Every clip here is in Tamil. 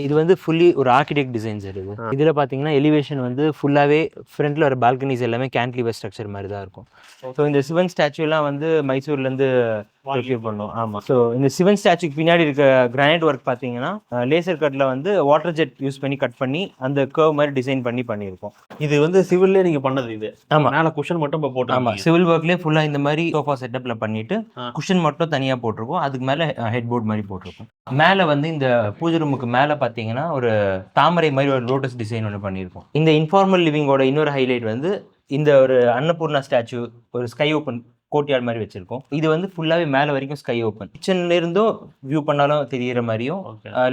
இது வந்து ஃபுல்லி ஒரு ஆர்கிடெக்ட் டிசைன் சார். இதில் பார்த்தீங்கன்னா எலிவேஷன் வந்து ஃபுல்லாகவே ஃப்ரண்ட்டில் வர பால்கனிஸ் எல்லாமே கேன்டிலிவர் ஸ்ட்ரக்சர் மாதிரி தான் இருக்கும். ஸோ இந்த சிவன் ஸ்டாச்சுலாம் வந்து மைசூர்லேருந்து ப்ரொக்யூர் பண்ணோம். ஆமாம். ஸோ இந்த சிவன் ஸ்டாச்சுக்கு பின்னாடி இருக்க கிரானைட் ஒர்க் பார்த்தீங்கன்னா லேசர் கட்டில் வந்து வாட்டர் ஜெட் யூஸ் பண்ணி கட் பண்ணி அந்த கர்வ் மாதிரி டிசைன் பண்ணி பண்ணியிருக்கோம். இது வந்து சிவில்லே நீங்கள் பண்ணது இது? ஆமாம். மேலே குஷன் மட்டும் இப்போ போட்டு. ஆமாம், சிவில் ஒர்க்லேயே ஃபுல்லாக இந்த மாதிரி சோஃபா செட்டப்பில் பண்ணிவிட்டு குஷன் மட்டும் தனியாக போட்டிருக்கோம். அதுக்கு மேலே ஹெட் போர்ட் மாதிரி போட்டிருக்கோம். மேலே வந்து இந்த பூஜை ரூமுக்கு மேலே பார்த்தீங்கன்னா ஒரு தாமரை மாதிரி ஒரு லோட்டஸ் டிசைன் ஒன்று பண்ணியிருக்கோம். இந்த இன்ஃபார்மல் லிவிங்கோட இன்னொரு ஹைலைட் வந்து இந்த ஒரு அன்னபூர்ணா ஸ்டாச்சு ஒரு ஸ்கை ஓப்பன் கோட்யார்ட் மாதிரி வச்சிருக்கோம். இது வந்து ஃபுல்லாகவே மேலே வரைக்கும் ஸ்கை ஓப்பன். கிச்சன்ல இருந்தும் வியூ பண்ணாலும் தெரியிற மாதிரியும்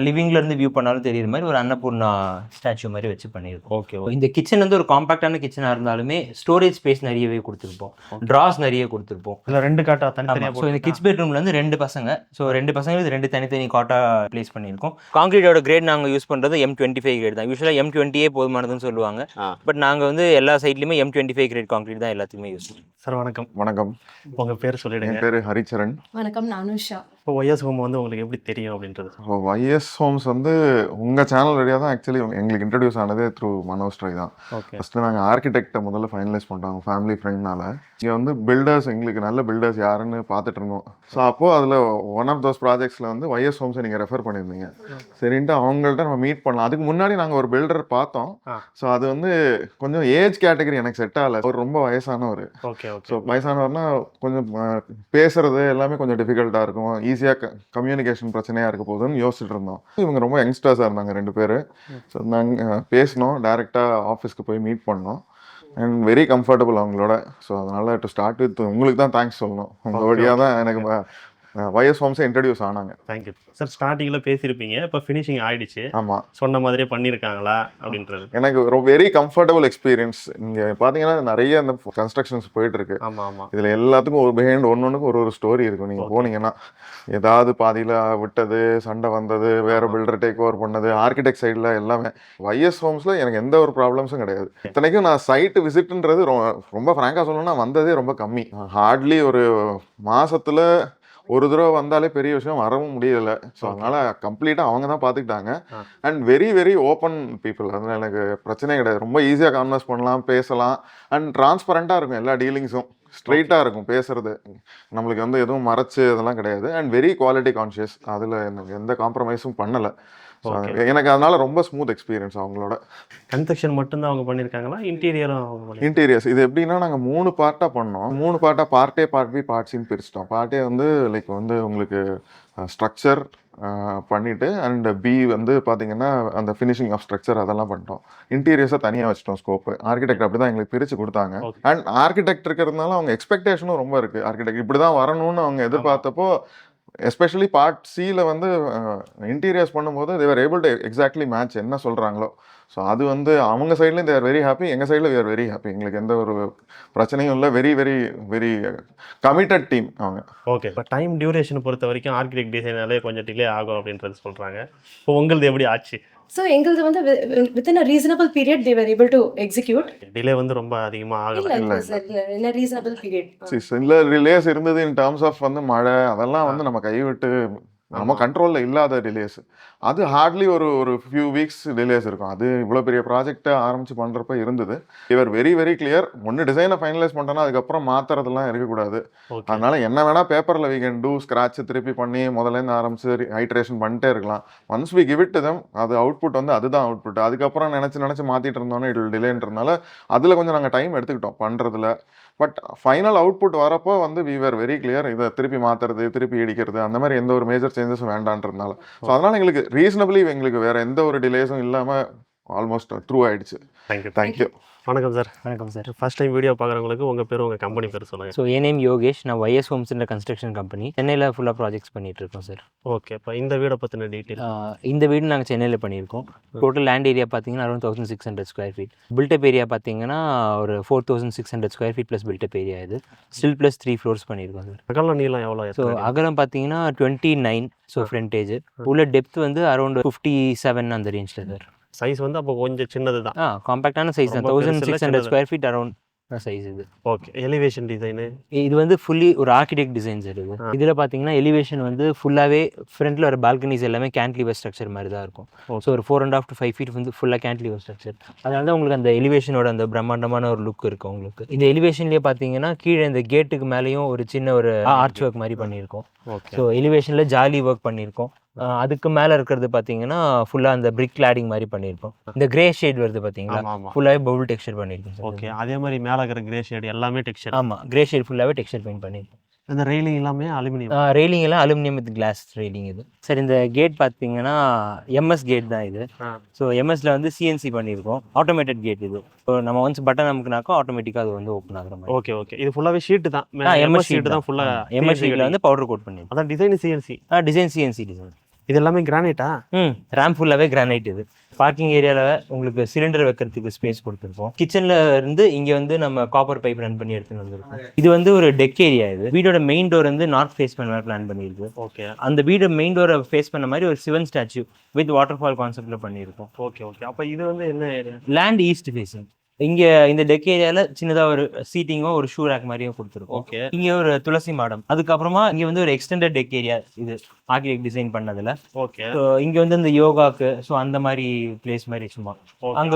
லிவிங்ல இருந்து வியூ பண்ணாலும் தெரியுற மாதிரி ஒரு அன்னபூர்ணா ஸ்டாச்சு மாதிரி வச்சு பண்ணியிருக்கோம். ஓகே. இந்த கிச்சன் வந்து ஒரு காம்பாக்டான கிச்சனாக இருந்தாலுமே ஸ்டோரேஜ் ஸ்பேஸ் நிறையவே கொடுத்துருப்போம். ட்ராஸ் நிறைய கொடுத்துருப்போம். இல்லை 2 காட்டா தனித்தனியாக. ஸோ இந்த கிட்ஸ் பெட்ரூம்ல வந்து 2 பசங்க. ஸோ 2 பசங்க இது 2 தனித்தனி காட்டா பிளேஸ் பண்ணியிருக்கோம். கான்கிரீட்டோட கிரேட் நாங்கள் யூஸ் பண்ணுறது M25 கிரேட் தான். யூஸ்வலாக M20 போதுமானதுன்னு சொல்லுவாங்க. பட் நாங்கள் வந்து எல்லா சைட்லையுமே M25 கிரேட் கான்கிரீட் தான் எல்லாத்துக்குமே யூஸ் பண்ணுவோம். சார் வணக்கம். வணக்கம். உங்கள் பேர் சொல்லிடுங்க. என் பேர் ஹரிச்சரன். வணக்கம், நான் உஷா. இப்போ YS ஹோம் வந்து உங்களுக்கு எப்படி தெரியும் அப்படின்றது? YS ஹோம்ஸ் வந்து உங்கள் சேனல் வழியாக தான் ஆக்சுவலி எங்களுக்கு இன்ட்ரடியூஸ் ஆனதே த்ரூ மனோஜ் ட்ரை தான். ஃபஸ்ட்டு நாங்கள் ஆர்கிடெக்டை முதல்ல ஃபைனலைஸ் பண்ணிட்டோம் ஃபேமிலி ஃப்ரெண்ட்னால. இங்கே வந்து பில்டர்ஸ் எங்களுக்கு நல்ல பில்டர்ஸ் யாருன்னு பார்த்துட்டு இருந்தோம். ஸோ அப்போது அதில் ஒன் ஆஃப் தோஸ் ப்ராஜெக்ட்ஸில் வந்து YS ஹோம்ஸை நீங்கள் ரெஃபர் பண்ணியிருந்தீங்க. சரின்ட்டு அவங்கள்ட்ட நம்ம மீட் பண்ணலாம். அதுக்கு முன்னாடி நாங்கள் ஒரு பில்டர் பார்த்தோம். ஸோ அது வந்து கொஞ்சம் ஏஜ் கேட்டகரி எனக்கு செட் ஆகலை. அவர் ரொம்ப வயசானவர். ஸோ வயசானவர்னா கொஞ்சம் பேசுறது எல்லாமே கொஞ்சம் டிஃபிகல்ட்டாக இருக்கும். ஈஸியாக கம்யூனிகேஷன் பிரச்சனையாக இருக்க போகுதுன்னு யோசிச்சுட்டு இருந்தோம். இவங்க ரொம்ப யங்ஸ்டர்ஸாக இருந்தாங்க 2 பேர். ஸோ நாங்கள் பேசினோம், டேரெக்டாக ஆஃபீஸ்க்கு போய் மீட் பண்ணோம். அண்ட் வெரி கம்ஃபர்டபுள் அவங்களோட. ஸோ அதனால் டு ஸ்டார்ட் வித் உங்களுக்கு தான் தேங்க்ஸ் சொல்லணும். உங்கள் வழியாக தான் எனக்கு YS ஹோம்ஸை இன்ட்ரடியூஸ் ஆனாங்க. Thank you sir. ஸ்டார்டிங்கில் பேசியிருப்பீங்க, இப்போ ஃபினிஷிங் ஆகிடுச்சு. ஆமாம், சொன்ன மாதிரியே பண்ணியிருக்காங்களா அப்படின்றது எனக்கு ரொம்ப வெரி கம்ஃபர்டபுள் எக்ஸ்பீரியன்ஸ். இங்கே பார்த்தீங்கன்னா நிறைய அந்த கன்ஸ்ட்ரக்ஷன்ஸ் போயிட்டுருக்கு. ஆமாம். இதில் எல்லாத்துக்கும் ஒரு பிஹைண்ட் ஒன்றுக்கு ஒரு ஸ்டோரி இருக்கும். நீங்கள் போனீங்கன்னா ஏதாவது பாதியில் விட்டது, சண்டை வந்தது, வேறு பில்டர் டேக் ஓவர் பண்ணது, ஆர்கிடெக்ட் சைடில் எல்லாமே. YS ஹோம்ஸில் எனக்கு எந்த ஒரு ப்ராப்ளம்ஸும் கிடையாது. இத்தனைக்கும் நான் சைட்டு விசிட்டுன்றது ரொம்ப ஃப்ராங்காக சொல்லணும்னா வந்ததே ரொம்ப கம்மி. ஹார்ட்லி ஒரு மாதத்தில் ஒரு தடவை வந்தாலே பெரிய விஷயம், வரவும் முடியலை. ஸோ அதனால் கம்ப்ளீட்டாக அவங்க தான் பார்த்துக்கிட்டாங்க. And very very open people. அதனால் எனக்கு பிரச்சனையே கிடையாது. ரொம்ப ஈஸியாக கான்வர்ஸ் பண்ணலாம், பேசலாம். அண்ட் டிரான்ஸ்பரண்ட்டாக இருக்கும் எல்லா டீலிங்ஸும். ஸ்ட்ரெயிட்டாக இருக்கும் பேசுறது. நம்மளுக்கு வந்து எதுவும் மறைச்சு அதெல்லாம் கிடையாது. And very quality conscious. அதில் எனக்கு எந்த காம்ப்ரமைஸும் பண்ணலை. ஸோ எனக்கு அதனால ரொம்ப ஸ்மூத் எக்ஸ்பீரியன்ஸ் அவங்களோட. கன்ஸ்ட்ரக்ஷன் மட்டும்தான் அவங்க பண்ணியிருக்காங்களா, இன்டீரியரும்? இன்டீரியர்ஸ் இது எப்படின்னா நாங்கள் 3 பார்ட்டாக பண்ணோம். 3 பார்ட்டாக part A, part B, part Cன்னு பிரிச்சிட்டோம். பார்ட் A வந்து லைக் வந்து உங்களுக்கு ஸ்ட்ரக்சர் பண்ணிவிட்டு, அண்ட் B வந்து பார்த்தீங்கன்னா அந்த ஃபினிஷிங் ஆஃப் ஸ்ட்ரக்சர் அதெல்லாம் பண்ணிட்டோம். இன்டீரியர்ஸை தனியாக வச்சிட்டோம் ஸ்கோப்பு. ஆர்கிடெக்ட் அப்படி தான் எங்களுக்கு பிரித்து கொடுத்தாங்க. அண்ட் ஆர்கிடெக்ட் இருக்கிறதுனால அவங்க எக்ஸ்பெக்டேஷனும் ரொம்ப இருக்குது. ஆர்கிடெக்ட் இப்படி தான் வரணும்னு அவங்க எதிர்பார்த்தப்போ, எஸ்பெஷலி பார்ட் சியில் வந்து இன்டீரியர்ஸ் பண்ணும்போது they were able to exactly match என்ன சொல்கிறாங்களோ. ஸோ அது வந்து அவங்க சைட்லேயும் தேர் வெரி ஹாப்பி, எங்கள் சைடில் வேர் வெரி ஹாப்பி. எங்களுக்கு எந்த ஒரு பிரச்சனையும் இல்லை. Very very very committed team அவங்க. ஓகே. இப்போ டைம் டியூரேஷன் பொறுத்த வரைக்கும் ஆர்கிடெக்ட் டிசைனாலே கொஞ்சம் டிலே ஆகும் அப்படின்றது சொல்கிறாங்க. இப்போ உங்களது எப்படி ஆச்சு? ஸோ எங்களது வந்து within a reasonable period they were able to execute. Delay வந்து ரொம்ப அதிகமாக ஆகலை. இல்லை ரீசனபிள் பீரியட். இல்லை ரிலேஸ் இருந்தது இன் டேர்ம்ஸ் ஆஃப் வந்து மழை அதெல்லாம் வந்து நம்ம கைவிட்டு நம்ம கண்ட்ரோலில் இல்லாத டிலேஸ். அது ஹார்ட்லி ஒரு ஃபியூ வீக்ஸ் டிலேஸ் இருக்கும். அது இவ்வளோ பெரிய ப்ராஜெக்டை ஆரம்பித்து பண்ணுறப்ப இருந்தது. இவர் வெரி வெரி கிளியர். ஒன்று டிசைனை ஃபைனலைஸ் பண்ணிட்டோன்னா அதுக்கப்புறம் மாற்றுறதுலாம் இருக்கக்கூடாது. அதனால் என்ன வேணால் பேப்பரில் வி கேன் டூ, ஸ்க்ராட்ச் திருப்பி பண்ணி முதலேருந்து ஆரம்பித்து ஹைட்ரேஷன் பண்ணிட்டே இருக்கலாம். Once we give it to them, அது அவுட்புட் வந்து அதுதான் அவுட்புட். அதுக்கப்புறம் நினச்சி மாற்றிட்டு இருந்தோன்னே இட் டிலேன்றதுனால அதில் கொஞ்சம் நாங்கள் டைம் எடுத்துக்கிட்டோம் பண்ணுறதுல. பட் ஃபைனல் அவுட்புட் வரப்போ வந்து வி வர் வெரி கிளியர். இதை திருப்பி மாற்றுறது, திருப்பி இடிக்கிறது, அந்த மாதிரி எந்த ஒரு மேஜர் சேஞ்சஸும் வேண்டான்றதுனால. ஸோ அதனால் எங்களுக்கு ரீசனபிளி எங்களுக்கு வேறு எந்த ஒரு டிலேஸும் இல்லாமல் ஆல்மோஸ்ட் த்ரூ ஆகிடுச்சு. தேங்க்யூ. வணக்கம் சார். வணக்கம் சார். ஃபர்ஸ்ட் டைம் வீடியோ பார்க்குறவங்களுக்கு உங்கள் பேர், உங்கள் கம்பெனி பேர் சொல்லுங்கள். ஸோ என் நேம் யோகேஷ். நான் YS ஹோம்ஸ்ன்ற கன்ஸ்ட்ரக்ஷன் கம்பெனி சென்னையில் ஃபுல்லாக ப்ராஜெக்ட்ஸ் பண்ணிட்டு இருக்கோம் சார். ஓகே. இப்போ இந்த வீடை பற்றின டீட்டெயில். இந்த வீடு நாங்கள் சென்னையில் பண்ணியிருக்கோம். டோட்டல் லேண்ட் ஏரியா பார்த்தீங்கன்னா around 1600 square feet. Built up area பார்த்தீங்கன்னா ஒரு 4600 square feet plus built up area. இது ஸ்டில் ப்ளஸ் 3 ஃப்ளோர்ஸ் பண்ணியிருக்கோம் சார். அகலம் நீளம் எவ்வளோ? ஸோ அகலம் பார்த்தீங்கன்னா 29. ஸோ ஃப்ரண்டேஜ் உள்ள டெப்த் வந்து அரௌண்ட் 57 அந்த ரேஞ்சில் சார். சைஸ் வந்து அப்போ கொஞ்சம் சின்னது தான். காம்பேக்டான சைஸ் தான். 1600 ஸ்கொயர் ஃபீட் அரௌண்ட் சைஸ் இது. ஓகே. எலிவேஷன் டிசைனு இது வந்து ஃபுல்லி ஒரு ஆர்கிடெக்ட் டிசைன் சார் இது. இதில் பார்த்தீங்கன்னா எலிவேஷன் வந்து ஃபுல்லாகவே ஃப்ரண்ட்டில் வர பால்கனிஸ் எல்லாமே கேன்டிலிவர் ஸ்ட்ரக்சர் மாதிரி தான் இருக்கும். ஸோ ஒரு 4.5 to 5 feet வந்து ஃபுல்லாக கேன்டிலிவர் ஸ்ட்ரக்சர். அதனால தான் உங்களுக்கு அந்த எலிவேஷனோட அந்த பிரம்மாண்டமான ஒரு லுக் இருக்கும் உங்களுக்கு. இந்த எலிவேஷன்லேயே பார்த்தீங்கன்னா கீழே இந்த கேட்டுக்கு மேலேயும் ஒரு சின்ன ஒரு ஆர்ச் ஒர்க் மாதிரி பண்ணியிருக்கோம். ஓகே. ஸோ எலிவேஷனில் ஜாலி ஒர்க் பண்ணியிருக்கோம். அதுக்கு மேலே இருக்கிறது பார்த்தீங்கன்னா ஃபுல்லாக அந்த பிரிக் கிளாடிங் மாதிரி பண்ணியிருக்கோம். இந்த கிரே ஷேட் வருது பார்த்தீங்களா, ஆமாம். ஃபுல்லாகவே பவுல் டெக்ஸ்சர் பண்ணியிருக்கோம். ஓகே. அதே மாதிரி மேலே இருக்கிற கிரே ஷேட் எல்லாமே டெக்ஸ்சர். ஆமாம், கிரே ஷேட் ஃபுல்லாகவே டெக்ஸ்சர் பெயிண்ட் பண்ணியிருக்கோம். இந்த ரெயிலிங் எல்லாமே அலுமினியம். ரெயிலிங் எல்லாம் அலுமினியம் வித் கிளாஸ் ரெயிலிங் இது. சார் இந்த கேட் பார்த்தீங்கன்னா எம்எஸ் கேட் தான் இது. ஸோ எம்எஸ்ல வந்து சிஎன்சி பண்ணியிருக்கோம். ஆட்டோமேட்டட் கேட் இது. ஸோ நம்ம ஒன்ஸ் பட்டன் நமக்குனாக்கோ ஆட்டோமேட்டிக்காக அது வந்து ஓப்பன் ஆகுற மாதிரி. Okay okay. இது ஃபுல்லாகவே ஷீட்டு தான். எம்எஸ் ஷீட்டு தான் ஃபுல்லாக. எம்எஸ் ஷீட்டில் வந்து பவுடர் கோட் பண்ணியிருக்கோம். அதான் design CNC. Design CNC design. இது எல்லாமே கிரானைட்டா? ரேம் ஃபுல்லாகவே கிரானைட் இது. பார்க்கிங் ஏரியாவில் உங்களுக்கு சிலிண்டர் வைக்கிறதுக்கு ஸ்பேஸ் கொடுத்துருக்கோம். கிச்சனில் இருந்து இங்கே வந்து நம்ம காப்பர் பைப் ரன் பண்ணி எடுத்துன்னு வந்துருக்கோம். இது வந்து ஒரு டெக் ஏரியா. இது வீடோட மெயின் டோர் வந்து நார்த் ஃபேஸ் பண்ண மாதிரி பிளான் பண்ணியிருக்கு. ஓகே. அந்த வீடு மெயின் டோரை ஃபேஸ் பண்ண மாதிரி ஒரு Sivan statue with water fall கான்செப்டில் பண்ணியிருக்கோம். Okay okay. அப்போ இது வந்து என்ன ஏரியா? Land east facing. இங்கே இந்த டெக் ஏரியாவில் சின்னதாக ஒரு சீட்டிங்கும் ஒரு ஷூ ரேக் மாதிரியும் கொடுத்துருக்கோம். ஓகே. இங்கே ஒரு துளசி மாடம். அதுக்கப்புறமா இங்கே வந்து ஒரு எக்ஸ்டெண்டட் டெக் ஏரியா இது ஆர்கிடெக்ட் டிசைன் பண்ணதில். ஓகே. ஸோ இங்கே வந்து இந்த யோகாக்கு ஸோ அந்த மாதிரி பிளேஸ் மாதிரி சும்மா அங்கே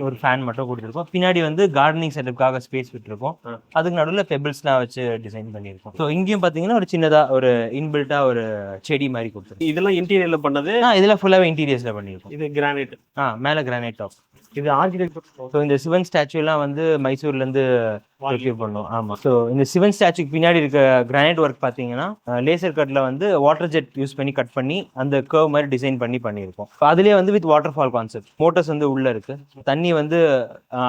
ஒரு ஃபேன் மட்டும் கொடுத்துருக்கோம். பின்னாடி வந்து கார்டனிங் செட்டப்புக்காக ஸ்பேஸ் விட்டுருக்கோம். அதுக்கு நடுவில் பெபிள்ஸ்லாம் வச்சு டிசைன் பண்ணியிருக்கோம். ஸோ இங்கேயும் பார்த்தீங்கன்னா ஒரு சின்னதாக ஒரு இன்பில்ட்டாக ஒரு செடி மாதிரி கொடுத்துருக்கோம். இதெல்லாம் இன்டீரியரில் பண்ணது. இதெல்லாம் ஃபுல்லாகவே இன்டீரியர்ஸில் பண்ணியிருக்கோம். இது கிரானைட். மேலே கிரானைட் டாப். இது ஆர்கிடெக்ட். ஸோ இந்த சிவன் ஸ்டாச்சு எல்லாம் வந்து மைசூர்லேருந்து ப்ரொக்யூர் பண்ணோம். ஆமாம். ஸோ இந்த சிவன் ஸ்டாச்சுக்கு பின்னாடி இருக்க கிரானைட் ஒர்க் பார்த்தீங்கன்னா லேசர் கட்டில் வந்து வாட்டர் ஜெட் யூஸ் பண்ணி கட் பண்ணி அந்த கர்வ் மாதிரி டிசைன் பண்ணியிருக்கோம். அதுலேயே வந்து with water fall concept. Motors வந்து உள்ளே இருக்கு. தண்ணி வந்து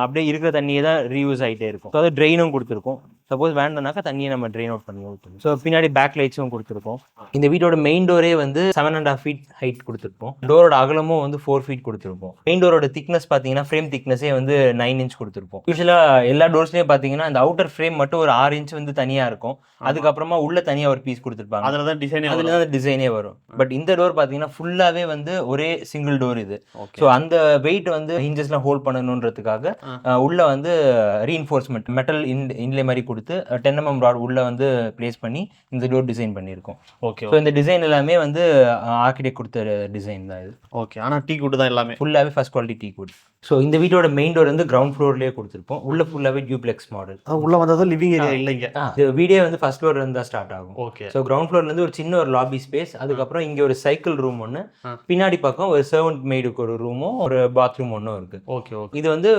அப்படியே இருக்கிற தண்ணியே தான் ரீயூஸ் ஆகிட்டே இருக்கும். ஸோ அது ட்ரெயினும் கொடுத்துருக்கோம். சப்போஸ் வேண்டாம்னாக்கா தண்ணியை நம்ம ட்ரெயின் அவுட் பண்ணி ஊற்றணும். ஸோ பின்னாடி பேக் லைட்ஸும் கொடுத்துருக்கோம். இந்த வீடோட மெயின் டோரே வந்து 7.5 feet ஹைட் கொடுத்துருப்போம். டோரோட அகலமும் வந்து 4 feet கொடுத்துருப்போம். மெயின் டோரோட திக்னஸ் பார்த்தீங்கன்னா ஃப்ரேம் திக்னஸே வந்து 9 inch கொடுத்துருப்போம். யூஸ்வலாக எல்லா டோர்ஸ்லேயும் பார்த்தீங்கன்னா அந்த அவுட்டர் ஃப்ரேம் மட்டும் ஒரு 6 inch வந்து தனியாக இருக்கும். அதுக்கப்புறமா உள்ள தனியாக ஒரு பீஸ் கொடுத்துருப்பாங்க. அதில் தான் டிசைனே வரும். பட் இந்த டோர் பார்த்தீங்கன்னா ஃபுல்லாகவே வந்து ஒரே சிங்கிள் டோர் இது. ஸோ அந்த வெயிட் வந்து ஹிஞ்சஸ்லாம் ஹோல்ட் பண்ணணுன்றதுக்காக உள்ள வந்து ரீஇன்ஃபோர்ஸ்மெண்ட் மெட்டல் இன்லே மாதிரி கொடுத்து 10 mm ராட் உள்ள வந்து பிளேஸ் பண்ணி இந்த டோர் டிசைன் பண்ணியிருக்கோம். ஓகே. ஸோ இந்த டிசைன் எல்லாமே வந்து ஆர்கிடெக்ட் கொடுத்த டிசைன் தான் இது. ஓகே. ஆனால் டீ குட் தான் எல்லாமே. ஃபுல்லாகவே first quality tea good. So இந்த வீட்டோட மெயின் டோர் வந்து கிரவுண்ட் ஃப்ளோர்லேயே கொடுத்துருப்போம். உள்ள ஃபுல்லாகவே டியூப்ளெக்ஸ் மாடல். உள்ள வந்ததும் லிவிங் ஏரியா இல்லைங்க. வீடே வந்து ஃபர்ஸ்ட் ஃப்ளோர்ல இருந்து தான் ஸ்டார்ட் ஆகும். ஓகே. ஸோ கிரவுண்ட் ஃப்ளோர்ல இருந்து ஒரு சின்ன ஒரு லாபி ஸ்பேஸ், அதுக்கப்புறம் இங்கே ஒரு சைக்கிள் ரூம் ஒன்று, பின்னாடி பக்கம் ஒரு சர்வன்ட் மெய்டுக்கு ஒரு ரூமும் ஒரு பாத்ரூம் ஒன்றும் இருக்கு. Okay okay. இது வந்து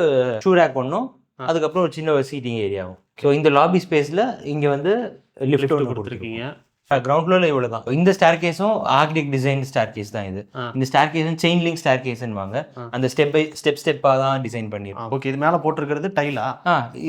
ஷூ ரேக் ஒன்றும், அதுக்கப்புறம் ஒரு சின்ன ஒரு சீட்டிங் ஏரியாவும். ஸோ இந்த லாபி ஸ்பேஸில் இங்கே வந்து லிஃப்ட் ஒன்று கொடுத்துருக்கீங்க. கிரவுண்ட் ஃப்ளோர்ல இவ்வளோ தான். இந்த ஸ்டேர் கேஸும் ஆர்கிடெக்ட் டிசைன் ஸ்டேர் கேஸ் தான் இது. இந்த ஸ்டேர் கேஸும் செயின் லிங்க் ஸ்டேர் கேஸ்ன்னு வாங்க. அந்த ஸ்டெப்பாக தான் டிசைன் பண்ணிருக்கோம். ஓகே. இது மேலே போட்டிருக்கிறது டைலா?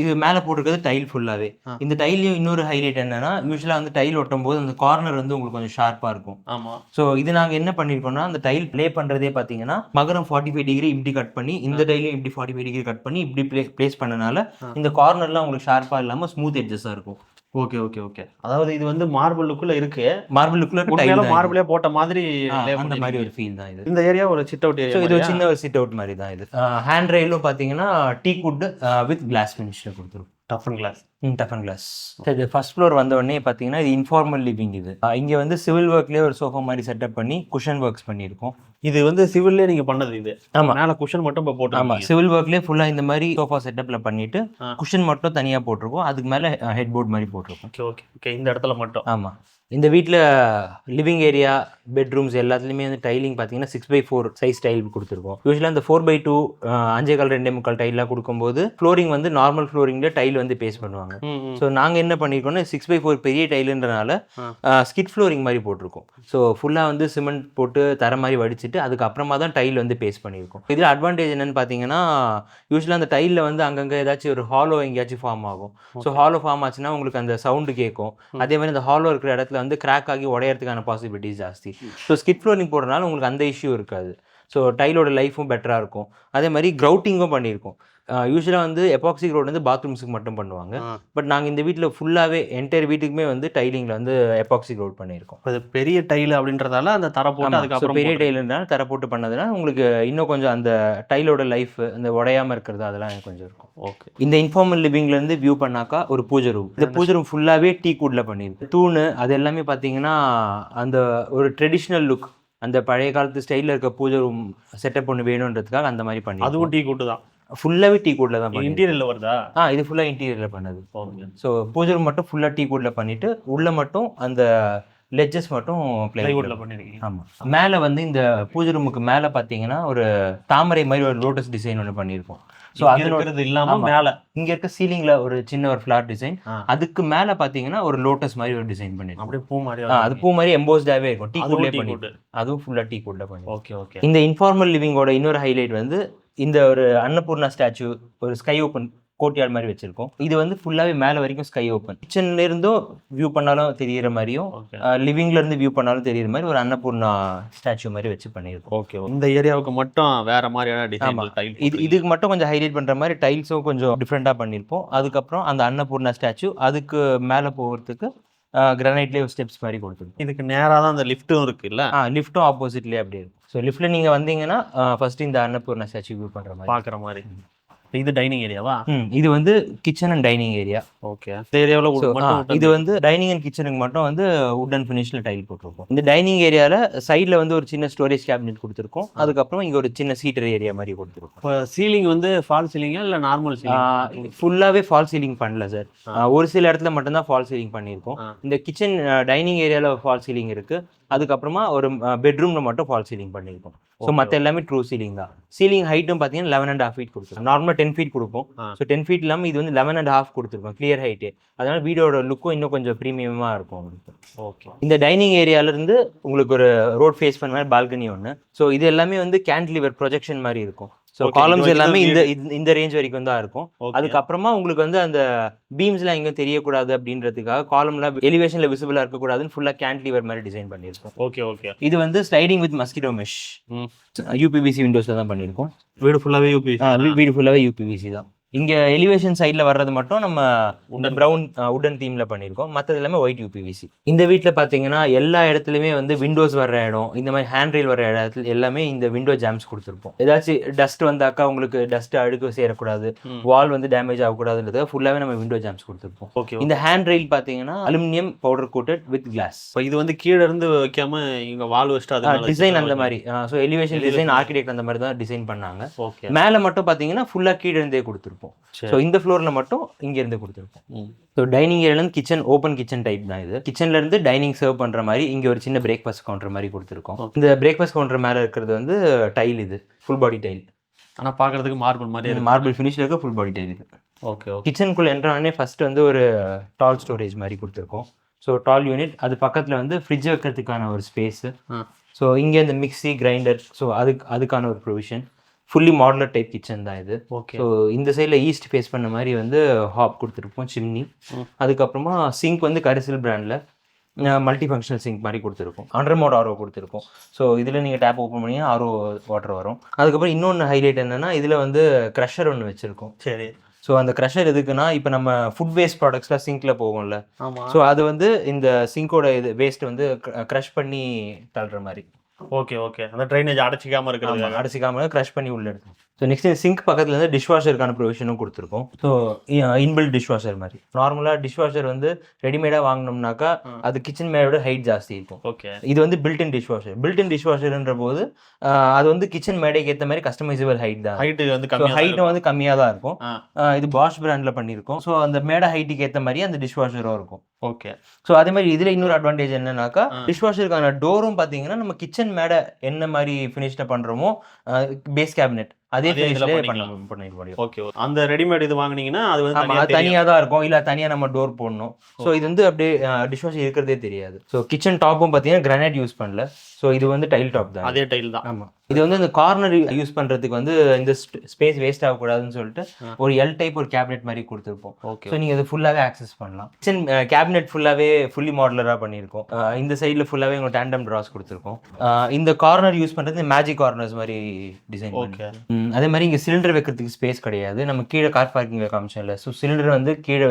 இது மேலே போட்டிருக்கிறது டைல் ஃபுல்லாகவே. இந்த டைல்லையும் இன்னொரு ஹைலைட் என்னன்னா, யூஸ்வலாக வந்து டைல் ஒட்டும் போது அந்த கார்னர் வந்து உங்களுக்கு கொஞ்சம் ஷார்ப்பாக இருக்கும். ஆமாம். ஸோ இது நாங்கள் என்ன பண்ணியிருக்கோம்னா, அந்த டைல் ப்ளே பண்ணுறதே பார்த்தீங்கன்னா மகரம் 45 டிகிரி இப்படி கட் பண்ணி, இந்த டைலையும் இப்படி 45 டிகிரி கட் பண்ணி இப்படி பிளேஸ் பண்ணனால இந்த கார்னர்லாம் உங்களுக்கு ஷார்ப்பாக இல்லாமல் ஸ்மூத் எட்ஜஸாக இருக்கும். Okay okay okay. அதாவது இது வந்து மார்பிளுக்குள்ள இருக்கு. மார்பிளுக்குள்ள மார்பிளே போட்ட மாதிரி அந்த மாதிரி ஒரு ஃபீல் தான் இது. இந்த ஏரியா ஒரு சிட் அவுட் ஏரியா. இது ஒரு சின்ன ஒரு சிட் அவுட் மாதிரி தான் இது. ஹேண்ட் ரெயிலும் பார்த்தீங்கன்னா டீ குட் வித் கிளாஸ் ஃபினிஷில் கொடுத்துருக்கும். Tough and glass. Tough and glass. இது ஃபர்ஸ்ட் ஃப்ளோர் வந்த உடனே பார்த்தீங்கன்னா இது இன்ஃபார்மல் லிவிங். இது இங்கே வந்து சிவில் ஒர்க்லேயே ஒரு சோஃபா மாதிரி செட்டப் பண்ணி குஷன் ஒர்க்ஸ் பண்ணியிருக்கோம். இது வந்து சிவில்லே நீங்கள் பண்ணது இது? ஆமாம். மேலே குஷன் மட்டும் இப்போ போட்டு. ஆமாம், சிவில் ஒர்க்லேயே ஃபுல்லாக இந்த மாதிரி சோஃபா செட்டப்பில் பண்ணிட்டு குஷன் மட்டும் தனியாக போட்டிருக்கோம். அதுக்கு மேலே ஹெட் போர்ட் மாதிரி போட்டிருக்கோம். Okay okay okay. இந்த இடத்துல மட்டும். ஆமாம். இந்த வீட்டில் லிவிங் ஏரியா, பெட்ரூம்ஸ் எல்லாத்துலேயுமே வந்து டைலிங் பார்த்தீங்கன்னா 6x4 சைஸ் டைல் கொடுத்துருக்கோம். யூஸ்வலாக இந்த 4x2 5.25 2.25 டைலாக கொடுக்கும்போது ஃப்ளோரிங் வந்து நார்மல் ஃப்ளோரிங்கில் டைல் வந்து பேஸ் பண்ணுவாங்க. ஸோ நாங்கள் என்ன பண்ணியிருக்கோம்னா 6x4 பெரிய டைலுன்றனால ஸ்கிட் ஃப்ளோரிங் மாதிரி போட்டிருக்கோம். ஸோ ஃபுல்லாக வந்து சிமெண்ட் போட்டு தர மாதிரி வடிச்சிட்டு அதுக்கப்புறமா தான் டைல் வந்து பேஸ் பண்ணியிருக்கோம். இதில் அட்வான்டேஜ் என்னென்னு பார்த்தீங்கன்னா, யூஸ்வலாக அந்த டைலில் வந்து அங்கங்கே ஏதாச்சும் ஒரு ஹாலோ எங்கேயாச்சும் ஃபார்ம் ஆகும். ஸோ ஹாலோ ஃபார்ம் ஆச்சுன்னா உங்களுக்கு அந்த சவுண்டு கேட்கும். அதே மாதிரி அந்த ஹாலோ இருக்கிற இடத்துல வந்து கிராக் ஆகி உடையறதுக்கான பாசிபிலிட்டிஸ் ஜாஸ்தி. ஸோ ஸ்கிட் ஃப்ளோரிங் போடுறதுனால உங்களுக்கு அந்த இஷ்யூ இருக்காது. ஸோ டைலோட லைஃபும் பெட்டராக இருக்கும். அதே மாதிரி கிரவுட்டிங்கும் பண்ணியிருக்கோம். யூஸ்வலாக வந்து எபாக்சி க்ரௌட் வந்து பாத்ரூம்ஸுக்கு மட்டும் பண்ணுவாங்க. பட் நாங்கள் இந்த வீட்டில் ஃபுல்லாகவே என்டையர் வீட்டுக்குமே வந்து டைலிங்கில் வந்து எபாக்சி க்ரௌட் பண்ணியிருக்கோம். அது பெரிய டைல் அப்படின்றதால அந்த தர போட்டு அதுக்கப்புறம் பெரிய டைலுன்றதால தர போட்டு பண்ணதுனா உங்களுக்கு இன்னும் கொஞ்சம் அந்த டைலோட லைஃப் அந்த உடையாமல் இருக்கிறது அதெல்லாம் கொஞ்சம் இருக்கும். ஓகே. இந்த இன்ஃபார்மல் லிவிங்லேருந்து வியூ பண்ணாக்கா ஒரு பூஜை ரூம். இந்த பூஜை ரூம் ஃபுல்லாகவே டீ கூட்டில் பண்ணியிருக்கு. தூணு அது எல்லாமே பார்த்தீங்கன்னா அந்த ஒரு ட்ரெடிஷ்னல் லுக், அந்த பழைய காலத்து ஸ்டைலில் இருக்க பூஜை ரூம் செட்டப் ஒன்று வேணுன்றதுக்காக அந்த மாதிரி பண்ணி. அதுவும் டீ கூட்டு தான், ஃபுல்லாகவே டீ கூட்டில் தான் பண்ணி. இன்டீரியரில் வருதா? இது ஃபுல்லாக இன்டீரியரில் பண்ணது. ஓகே. ஸோ பூஜை ரூம் மட்டும் ஃபுல்லாக டீ கூட்டில் பண்ணிவிட்டு உள்ளே மட்டும் அந்த லெட்ஜஸ் மட்டும் பிளைவுட்ல பண்ணிருக்கீங்க. ஆமாம். மேலே வந்து இந்த பூஜை ரூமுக்கு மேலே பார்த்தீங்கன்னா ஒரு தாமரை மாதிரி ஒரு லோட்டஸ் டிசைன் ஒன்று பண்ணியிருக்கோம். ஸோ அது இல்லாமல் மேலே இங்கே இருக்க சீலிங்கில் ஒரு சின்ன ஒரு ஃப்ளார் டிசைன், அதுக்கு மேலே பார்த்தீங்கன்னா ஒரு லோட்டஸ் மாதிரி ஒரு டிசைன் பண்ணியிருக்கோம். அப்படியே பூ மாதிரி. அது பூ மாதிரி எம்போஸ்டாகவே இருக்கும். டீ கூட்லேயே பண்ணிட்டு அதுவும் ஃபுல்லாக டீ கூட்டில் பண்ணி. Okay okay. இந்த இன்ஃபார்மல் லிவிங்கோட இன்னொரு ஹைலைட் வந்து இந்த ஒரு அன்னபூர்ணா ஸ்டாச்சு ஒரு ஸ்கை ஓப்பன் கோட்யார்ட் மாதிரி வச்சிருக்கோம். இது வந்து ஃபுல்லாகவே மேலே வரைக்கும் ஸ்கை ஓப்பன். கிச்சன்ல இருந்தும் வியூ பண்ணாலும் தெரியிற மாதிரியும் லிவிங்ல இருந்து வியூ பண்ணாலும் தெரியிற மாதிரி ஒரு அன்னபூர்ணா ஸ்டாச்சு மாதிரி வச்சு பண்ணியிருக்கோம். ஓகே. இந்த ஏரியாவுக்கு மட்டும் வேற மாதிரியான டிசைன் டைல். இதுக்கு மட்டும் கொஞ்சம் ஹைலைட் பண்ற மாதிரி டைல்ஸும் கொஞ்சம் டிஃப்ரெண்டாக பண்ணியிருப்போம். அதுக்கப்புறம் அந்த அன்னபூர்ணா ஸ்டாச்சு அதுக்கு மேலே போகிறதுக்கு கிரானைட்லேயே ஸ்டெப்ஸ் மாதிரி கொடுத்துருக்கோம். இதுக்கு நேராக தான் அந்த லிஃப்ட்டும் இருக்குல்ல? லிஃப்ட்டும் ஆப்போசிட்லேயே அப்படியே இருக்கும். ஸோ லிஃப்ட்டில் நீங்கள் வந்தீங்கன்னா ஃபர்ஸ்ட் இந்த அன்னபூர்ணா ஸ்டாச்சு வியூ பண்ணுற மாதிரி பார்க்குற மாதிரி. இது டைனிங் ஏரியாவா? இது வந்து kitchen and dining area. Okay. இந்த ஏரியாவில் இது வந்து டைனிங் அண்ட் கிச்சனுக்கு மட்டும் வந்து வுடன் ஃபினிஷ்ல டைல் போட்டிருக்கோம். இந்த டைனிங் ஏரியாவில் சைடில் வந்து ஒரு சின்ன ஸ்டோரேஜ் கேபினெட் கொடுத்துருக்கோம். அதுக்கப்புறம் இங்கே ஒரு சின்ன சீட்டர் ஏரியா மாதிரி கொடுத்துருக்கோம். இப்போ சீலிங் வந்து ஃபால் சீலிங்கா இல்லை நார்மல் சீலிங்? ஃபுல்லாகவே ஃபால் சீலிங் பண்ணல சார். ஒரு சில இடத்துல மட்டும்தான் ஃபால் சீலிங் பண்ணியிருக்கோம். இந்த கிச்சன் டைனிங் ஏரியாவில் ஃபால் சீலிங் இருக்கு. அதுக்கப்புறமா ஒரு பெட்ரூம்ல மட்டும் ஃபால் சீலிங் பண்ணியிருக்கோம். ஸோ மற்ற எல்லாமே ட்ரூ சீலிங் தான். சீலிங் ஹைட்டும் பார்த்தீங்கன்னா 11.5 feet கொடுத்துருக்கோம். நார்மலாக 10 feet கொடுப்போம். ஸோ 10 feet இல்லாமல் இது வந்து 11.5 கொடுத்துருக்கோம். Clear height. அதனால வீடோட லுக்கும் இன்னும் கொஞ்சம் ப்ரீமியமாக இருக்கும் உங்களுக்கு. ஓகே. இந்த டைனிங் ஏரியாவிலேருந்து உங்களுக்கு ஒரு ரோட் ஃபேஸ் பண்ண மாதிரி பால்கனி ஒன்று. ஸோ இது எல்லாமே வந்து கேன்டிலிவர் ப்ரொஜெக்ஷன் மாதிரி இருக்கும். ஸோ காலம்ஸ் எல்லாமே இந்த ரேஞ்ச் வரைக்கும் தான் இருக்கும். அதுக்கப்புறமா உங்களுக்கு வந்து அந்த பீம்ஸ்லாம் எங்கேயும் தெரியக்கூடாது அப்படின்றதுக்காக காலம்லாம் எலிவேஷனில் விசிபிளாக இருக்கக்கூடாதுன்னு ஃபுல்லாக கேன்டிலிவர் மாதிரி டிசைன் பண்ணியிருக்கோம். Okay okay. இது வந்து sliding with mosquito mesh UPVC விண்டோஸில் தான் பண்ணியிருக்கோம். வீடு ஃபுல்லாகவே யூபிவிசி தான். இங்கே எலிவேஷன் சைடில் வர்றது மட்டும் நம்ம ப்ரௌன் உடன் தீமில் பண்ணியிருக்கோம். மற்றது எல்லாமே ஒயிட் யூபிவிசி. இந்த வீட்டில் பார்த்தீங்கன்னா எல்லா இடத்துலையுமே வந்து விண்டோஸ் வர்ற இடம், இந்த மாதிரி ஹேண்ட் ரெயில் வர்ற இடத்துல எல்லாமே இந்த விண்டோ ஜாம்ஸ் கொடுத்துருப்போம். ஏதாச்சும் டஸ்ட் வந்தாக்கா உங்களுக்கு டஸ்ட் அழுக்கு சேரக்கூடாது, வால் வந்து டேமேஜ் ஆகக்கூடாதுன்றதுக்காக ஃபுல்லாகவே நம்ம விண்டோ ஜாம்ஸ் கொடுத்துருப்போம். ஓகே. இந்த ஹேண்ட் ரெயில் பார்த்தீங்கன்னா aluminium powder coated with glass. இது வந்து கீழே இருந்து வைக்காம இங்கே வால் வச்சுட்டு டிசைன் அந்த மாதிரி. ஸோ எலிவேஷன் டிசைன் ஆர்கிடெக்ட் அந்த மாதிரி தான் டிசைன் பண்ணாங்க. ஓகே. மேலே மட்டும் பார்த்தீங்கன்னா ஃபுல்லாக கீழே இருந்தே கொடுத்துருப்போம். ஸோ இந்த ஃப்ளோரில் மட்டும் இங்கேருந்து கொடுத்துருக்கோம். ஸோ டைனிங் ஏரியாலேருந்து கிச்சன் ஓப்பன் கிச்சன் டைப் தான் இது. கிச்சன்லேருந்து டைனிங் சர்வ் பண்ணுற மாதிரி இங்கே ஒரு சின்ன பிரேக்ஃபாஸ்ட் கவுண்டர் மாதிரி கொடுத்துருக்கோம். இந்த பிரேக்ஃபாஸ்ட் கவுண்டர் மேலே இருக்கிறது வந்து டைல், இது ஃபுல் பாடி டைல். ஆனால் பார்க்குறதுக்கு மார்பிள் மாதிரி, மார்பிள் ஃபினிஷில் இருக்க ஃபுல் பாடி டைல் இது. ஓகே. கிச்சனுக்குள்ளே என்ட்ரானே ஃபர்ஸ்ட் வந்து ஒரு டால் ஸ்டோரேஜ் மாதிரி கொடுத்துருக்கோம். ஸோ டால் யூனிட், அது பக்கத்தில் வந்து ஃப்ரிட்ஜ் வைக்கிறதுக்கான ஒரு ஸ்பேஸு. ஸோ இங்கே இந்த மிக்ஸி கிரைண்டர், ஸோ அதுக்கான ஒரு provision. Fully modular type kitchen தான் இது. ஓகே. ஸோ இந்த சைடில் ஈஸ்ட் ஃபேஸ் பண்ண மாதிரி வந்து ஹாப் கொடுத்துருப்போம், சிம்னி. அதுக்கப்புறமா சிங்க் வந்து கரிசில் பிராண்டில் மல்டி ஃபங்க்ஷனல் சிங்க் மாதிரி கொடுத்துருக்கோம். அண்டர் மோட் ஆர்ஓ கொடுத்துருக்கோம். ஸோ இதில் நீங்கள் டேப் ஓப்பன் பண்ணிங்கன்னா ஆர்ஓ வாட்டர் வரும். அதுக்கப்புறம் இன்னொன்று ஹைலைட் என்னென்னா இதில் வந்து க்ரஷர் ஒன்று வச்சுருக்கோம். சரி. ஸோ அந்த க்ரஷர் எதுக்குன்னா இப்போ நம்ம ஃபுட் வேஸ்ட் ப்ராடக்ட்ஸ்லாம் சிங்கில் போகும்ல, ஆமாம். ஸோ அது வந்து இந்த சிங்கோட இது வேஸ்ட் வந்து க்ரஷ் பண்ணி தள்ளுற மாதிரி. Okay okay. அந்த ட்ரைனேஜ் அடைச்சிக்காமல் இருக்கிறது, அடைச்சிக்காமல் க்ரஷ் பண்ணி உள்ள எடுக்கும். ஸோ நெக்ஸ்ட் சிங்க் பக்கத்தில் வந்து டிஷ்வாஷருக்கான ப்ரொவிஷனும் கொடுத்துருக்கோம். ஸோ இன்பில்ட் டிஷ்வாஷர் மாதிரி. நார்மலாக டிஷ்வாஷர் வந்து ரெடிமேடாக வாங்கினோம்னாக்கா அது கிச்சன் மேடோட ஹைட் ஜாஸ்தி இருக்கும். ஓகே. இது வந்து பில்ட் இன் டிஷ்வாஷர்ன்ற போது அது வந்து கிச்சன் மேடைக்கு ஏற்ற மாதிரி கஸ்டமைசபிள் ஹைட் தான். ஹைட்டு வந்து ஹைட்டும் வந்து கம்மியாக தான் இருக்கும். இது பாஷ் பிராண்டில் பண்ணியிருக்கோம். ஸோ அந்த மேடை ஹைட்டுக்கு ஏற்ற மாதிரி அந்த டிஷ்வாஷரும் இருக்கும். ஓகே. ஸோ அதே மாதிரி இதில் இன்னொரு அட்வான்டேஜ் என்னன்னாக்கா டிஷ்வாஷருக்கான டோரும் பார்த்தீங்கன்னா நம்ம கிச்சன் மேடை என்ன மாதிரி ஃபினிஷ்ல பண்ணுறோமோ பேஸ் கேபினெட் அதே பண்ண முடியும். ஓகே. அந்த ரெடிமேட் இது வாங்குனீங்கன்னா அது வந்து தனியாக தான் இருக்கும், இல்லை தனியாக நம்ம டோர் போடணும். ஸோ இது வந்து அப்படியே டிஷ்வாஷர் இருக்கிறதே தெரியாது. ஸோ கிச்சன் டாப்பும் பார்த்தீங்கன்னா கிரானைட் யூஸ் பண்ணல. ஸோ இது வந்து டைல் டாப் தான். அதே டைல் தான். ஆமாம். இது வந்து இந்த கார்னர் யூஸ் பண்றதுக்கு வந்து இந்த ஸ்பேஸ் வேஸ்ட் ஆகக்கூடாதுன்னு சொல்லிட்டு ஒரு எல் டைப் ஒரு கேபினெட் மாதிரி கொடுத்துருப்போம். ஓகே. ஸோ நீங்கள் அது ஃபுல்லாகவே ஆக்சஸ் பண்ணலாம். கிச்சன் கேபினெட் ஃபுல்லாகவே ஃபுல்லி மாடலராக பண்ணியிருக்கோம். இந்த சைடில் ஃபுல்லாகவே உங்களுக்கு டேண்டம் ட்ராஸ் கொடுத்துருக்கோம். இந்த கார்னர் யூஸ் பண்ணுறது மேஜிக் கார்னர்ஸ் மாதிரி டிசைன். ஓகே. அதே மாதிரி இங்கே சிலிண்டர் வைக்கிறதுக்கு ஸ்பேஸ் கிடையாது. நம்ம கீழே கார் பார்க்கிங் வைக்க ஆரம்பிச்சோம் இல்லை. ஸோ சிலிண்டர் வந்து கீழே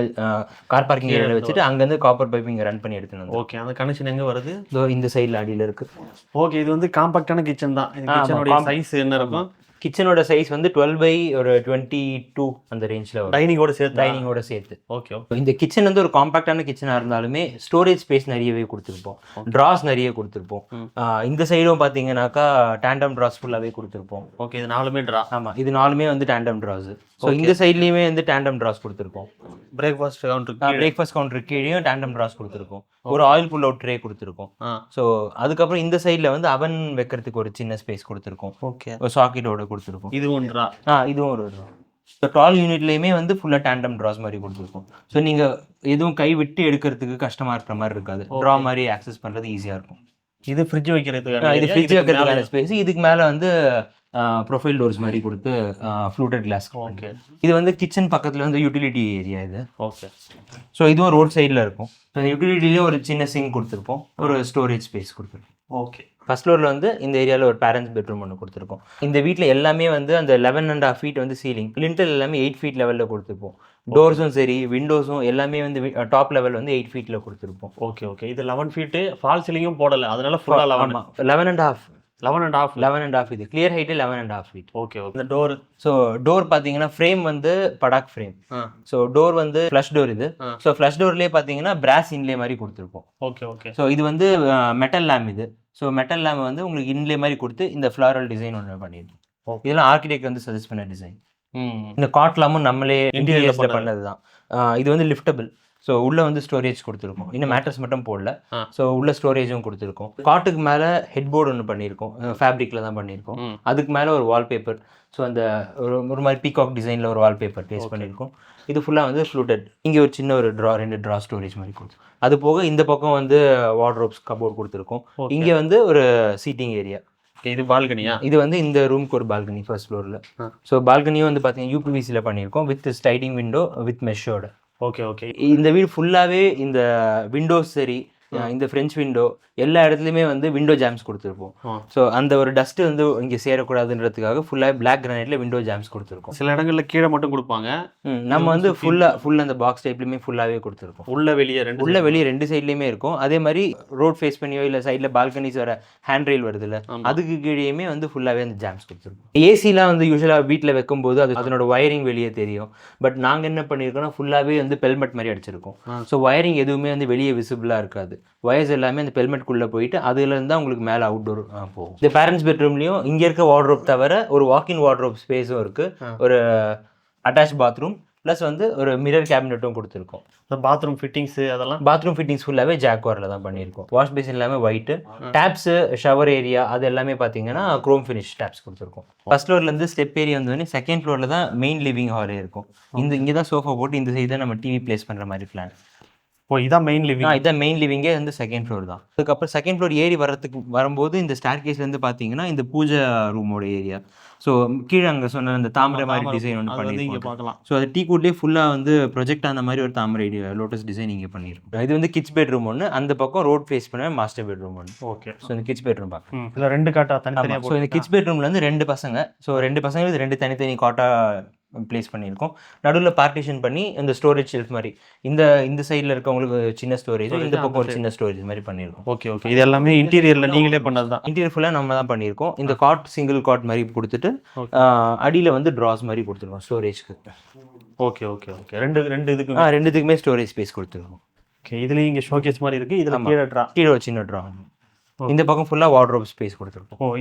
கார் பார்க்கிங் ஏரியாவில் வச்சுட்டு அங்கேருந்து காப்பர் பைப் இங்கே ரன் பண்ணி எடுத்துன்னு வந்து. ஓகே. அந்த கனெக்ஷன் எங்கே வருது? இந்த சைடில் அடியில் இருக்கு. ஓகே. இது வந்து காம்பாக்டான கிச்சன் தான். கிச்சனோட சைஸ் என்ன இருக்கும்? கிச்சனோட சைஸ் வந்து 12/22 அந்த ரேஞ்சில் வரும். டைனிங்கோட சேர்த்து. ஓகே. இந்த கிச்சன் வந்து ஒரு காம்பாக்டான கிச்சனாக இருந்தாலுமே ஸ்டோரேஜ் ஸ்பேஸ் நிறையவே கொடுத்துருப்போம். ட்ராஸ் நிறைய கொடுத்துருப்போம். இந்த சைடும் பார்த்தீங்கன்னாக்கா டேண்டம் ட்ராஸ் ஃபுல்லாகவே கொடுத்துருப்போம். ஓகே. இது 4மே ட்ரா. ஆமாம், இது 4மே வந்து டேண்டம் ட்ராஸ். ஸோ இந்த சைட்லேயுமே வந்து டேண்டம் ட்ராஸ் கொடுத்துருக்கோம். பிரேக்ஃபாஸ்ட் கவுண்டர் கீழேயும் டேண்டம் ட்ராஸ் கொடுத்துருக்கோம். ஒரு ஆயில் புல் அவுட் ட்ரே கொடுத்துருக்கோம். ஸோ அதுக்கப்புறம் இந்த சைடில் வந்து அவன் வைக்கிறதுக்கு ஒரு சின்ன ஸ்பேஸ் கொடுத்துருக்கோம். ஓகே. ஒரு சாக்கெட்டோட கொடுத்துருக்கோம். இதுவும் ட்ரா. இதுவும் ஒரு ட்ரா. ஸோ டால் யூனிட்லேயுமே வந்து ஃபுல்லாக டேண்டம் ட்ராஸ் மாதிரி கொடுத்துருக்கோம். ஸோ நீங்கள் எதுவும் கை விட்டு எடுக்கிறதுக்கு கஷ்டமாக இருக்கிற மாதிரி இருக்காது. ட்ரா மாதிரி ஆக்சஸ் பண்ணுறது ஈஸியாக இருக்கும். இது ஃப்ரிட்ஜ் வைக்கிறதுக்கு. இது ஃப்ரிட்ஜ் வைக்கிறதுக்கான ஸ்பேஸ். இதுக்கு மேலே வந்து ப்ரொஃபைல் டோர்ஸ் மாதிரி கொடுத்து ஃப்ளூட்டட் கிளாஸ். ஓகே. இது வந்து கிச்சன் பக்கத்தில் வந்து யூட்டிலிட்டி ஏரியா இது. ஓகே. ஸோ இதுவும் ரோட் சைடில் இருக்கும். ஸோ யூட்டிலிட்டிலேயும் ஒரு சின்ன சிங்க் கொடுத்துருப்போம். ஒரு ஸ்டோரேஜ் ஸ்பேஸ் கொடுத்துருப்போம். ஓகே. ஃபர்ஸ்ட் ஃப்ளோரில் வந்து இந்த ஏரியாவில் ஒரு பேரண்ட்ஸ் பெட்ரூம் ஒன்று கொடுத்துருக்கோம். இந்த வீட்டில் எல்லாமே வந்து அந்த 11.5 feet வந்து சீலிங். லிண்டல் எல்லாமே 8 feet லெவலில் கொடுத்துருப்போம். டோர்ஸும் சரி விண்டோஸும் எல்லாமே வந்து டாப் லெவல் வந்து 8 feet கொடுத்துருப்போம். ஓகே. ஓகே. இது 11 feet ஃபால் சீலிங்கும் போடலை, அதனால ஃபுல்லாக 11.5 இது clear height 11.5 feet. Okay. Okay. இந்த டோர். ஸோ டோர் பார்த்தீங்கன்னா ஃப்ரேம் வந்து படாக் ஃப்ரேம். ஸோ டோர் வந்து ஃப்ளஷ் டோர் இது. ஸோ ஃப்ளஷ் டோர்லேயே பார்த்தீங்கன்னா பிராஸ் இன்லே மாதிரி கொடுத்துருப்போம். ஓகே. ஓகே. ஸோ இது வந்து மெட்டல் லேம் இது. ஸோ மெட்டல் லேம் வந்து உங்களுக்கு இன்லே மாதிரி கொடுத்து இந்த ஃப்ளாரல் டிசைன் ஒன்று பண்ணிடுவோம். இதெல்லாம் ஆர்கிடெக்ட் வந்து சஜஸ்ட் பண்ண டிசைன். இந்த காட் லாமும் நம்மளே இன்டீரியர்ஸில் பண்ணது தான். இது வந்து லிஃப்டபிள். ஸோ உள்ளே வந்து ஸ்டோரேஜ் கொடுத்துருக்கோம். இன்னும் மேட்ரஸ் மட்டும் போடல. ஸோ உள்ள ஸ்டோரேஜும் கொடுத்துருக்கோம். காட்டுக்கு மேலே ஹெட் போர்டு ஒன்று பண்ணியிருக்கோம். ஃபேப்ரிக்கில் தான் பண்ணியிருக்கோம். அதுக்கு மேலே ஒரு வால்பேப்பர். ஸோ அந்த ஒரு மாதிரி பீகாக் டிசைனில் ஒரு வால்பேப்பர் பேஸ்ட் பண்ணியிருக்கோம். இது ஃபுல்லாக வந்து ஃப்ளூட்டட். இங்கே ஒரு சின்ன ஒரு 2 ட்ரா ஸ்டோரேஜ் மாதிரி கொடுத்துருக்கோம். அது போக இந்த பக்கம் வந்து வார்ட்ரோப்ஸ் கபோர்ட் கொடுத்துருக்கோம். இங்கே வந்து ஒரு சீட்டிங் ஏரியா. இது பால்கனியா? இது வந்து இந்த ரூமுக்கு ஒரு பால்கனி ஃபர்ஸ்ட் ஃப்ளோரில். ஸோ பால்கனியும் வந்து பார்த்தீங்கன்னா யூபிவிசியில் பண்ணியிருக்கோம் வித் ஸ்லைடிங் விண்டோ வித் மெஷ்ஷோட. ஓகே. ஓகே. இந்த வீடு ஃபுல்லாகவே இந்த விண்டோஸ் சரி இந்த ஃப்ரெஞ்ச் விண்டோ எல்லா இடத்துலையுமே வந்து விண்டோ ஜாம்ஸ் கொடுத்துருப்போம். ஸோ அந்த ஒரு டஸ்ட் வந்து இங்கே சேரக்கூடாதுன்றதுக்காக ஃபுல்லாக பிளாக் கிரானைட்ல விண்டோ ஜாம்ஸ் கொடுத்துருக்கோம். சில இடங்களில் கீழே மட்டும் கொடுப்பாங்க. நம்ம வந்து ஃபுல்லாக அந்த பாக்ஸ் டைப்லையுமே ஃபுல்லாகவே கொடுத்துருக்கோம். உள்ள வெளியே ரெண்டு சைட்லையுமே இருக்கும். அதே மாதிரி ரோட் ஃபேஸ் பண்ணியோ இல்லை சைடில் பால்கனிஸ் வர ஹேண்ட் ரெயில் வருதுல்ல அதுக்கு கீழேயுமே வந்து ஃபுல்லாகவே அந்த ஜாம்ஸ் கொடுத்துருக்கோம். ஏசிலாம் வந்து யூஸ்வலாக வீட்டில் வைக்கும்போது அது அதனோட வயரிங் வெளியே தெரியும். பட் நாங்கள் என்ன பண்ணியிருக்கோம்னா ஃபுல்லாகவே வந்து பெல்மெட் மாதிரி அடிச்சிருக்கோம். ஸோ வயரிங் எதுவுமே வந்து வெளியே விசிபிளாக இருக்காது. வயர்ஸ் எல்லாமே அந்த பெல்மெட்குள்ளே போயிட்டு அதுலேருந்து தான் உங்களுக்கு மேலே அவுட்டோர் போகும். இந்த பேரண்ட்ஸ் பெட்ரூம்லேயும் இங்கே இருக்க வார்ட்ரோப் தவிர ஒரு வாக்கின் வார்ட்ரோப் ஸ்பேஸும் இருக்குது. ஒரு அட்டாச் பாத்ரூம் ப்ளஸ் வந்து ஒரு மிரர் கேபினெட்டும் கொடுத்துருக்கோம். பாத்ரூம் ஃபிட்டிங்ஸு அதெல்லாம் பாத்ரூம் ஃபிட்டிங்ஸ் ஃபுல்லாகவே ஜாக்வாரில் தான் பண்ணியிருக்கோம். வாஷ் பேசின் எல்லாமே ஒயிட்டு. டேப்ஸு ஷவர் ஏரியா அது எல்லாமே பார்த்தீங்கன்னா க்ரோம் ஃபினிஷ் டேப்ஸ் கொடுத்துருக்கோம். ஃபர்ஸ்ட் ஃப்ளோர்லேருந்து ஸ்டெப் ஏரியா வந்து செகண்ட் ஃப்ளோரில் தான் மெயின் லிவிங் ஹாலே இருக்கும். இங்கே தான் சோஃபா போட்டு இந்த சைடு தான் நம்ம டிவி பிளேஸ் பண்ணுற மாதிரி பிளான். இதான் மெயின் லிவிங். இதான் மெயின் லிவிங்கே வந்து செகண்ட் ஃப்ளோர் தான். அதுக்கப்புறம் செகண்ட் ஃப்ளோர் ஏறி வரும்போது இந்த ஸ்டார் கேஸ்லேருந்து பார்த்தீங்கன்னா இந்த பூஜை ரூமோட ஏரியா. ஸோ கீழே அங்கே சொன்ன அந்த தாமரை மாதிரி டிசைன் ஒன்று பண்ணியிருக்கோம். பார்க்கலாம். ஸோ அது டீக்கூட்லேயே ஃபுல்லாக வந்து ப்ரொஜெக்ட் அந்த மாதிரி ஒரு தாமரை லோட்டஸ் டிசைன் இங்கே பண்ணியிருக்கோம். இது வந்து கிட்ஸ் பெட்ரூம் ஒன்று, அந்த பக்கம் ரோட் ஃபேஸ் பண்ண மாஸ்டர் பெட்ரூம் ஒன்று. ஓகே. ஸோ இந்த கிட்ஸ் பெட்ரூம் பார்க்கலாம். இல்லை 2 காட்டா தனித்தனியாக. ஸோ இந்த கிட்ஸ் பெட்ரூமில் வந்து 2 பசங்க. ஸோ 2 பசங்களுக்கு 2 தனித்தனி காட்டா பிளேஸ் பண்ணியிருக்கோம். நடுவில் பார்ட்டிஷன் பண்ணி இந்த ஸ்டோரேஜ் ஷெல்ஃப் மாதிரி இந்த சைடில் இருக்கவங்களுக்கு சின்ன ஸ்டோரேஜ், இந்த பக்கம் ஒரு சின்ன ஸ்டோரேஜ் மாதிரி பண்ணியிருக்கோம். ஓகே. ஓகே. இது எல்லாமே இன்டீரியரில் நீங்களே பண்ணது தான்? இன்டீரியர் ஃபுல்லாக நம்ம தான் பண்ணியிருக்கோம். இந்த காட் சிங்கிள் காட் மாதிரி கொடுத்துட்டு அடியில் வந்து ட்ராஸ் மாதிரி கொடுத்துருக்கோம் ஸ்டோரேஜ்க்கு. ஓகே. ஓகே. ஓகே. ரெண்டுத்துக்குமே ஸ்டோரேஜ் ஸ்பேஸ் கொடுத்துருக்கோம். ஓகே. இதுலேயும் இங்கே ஷோகேஸ் மாதிரி இருக்குது. இதில் கீழே ஒரு சின்ன ட்ரா. இந்த பக்கம் ஃபுல்லா வார்ட்ரோப் ஸ்பேஸ் கொடுத்துருக்கோம்.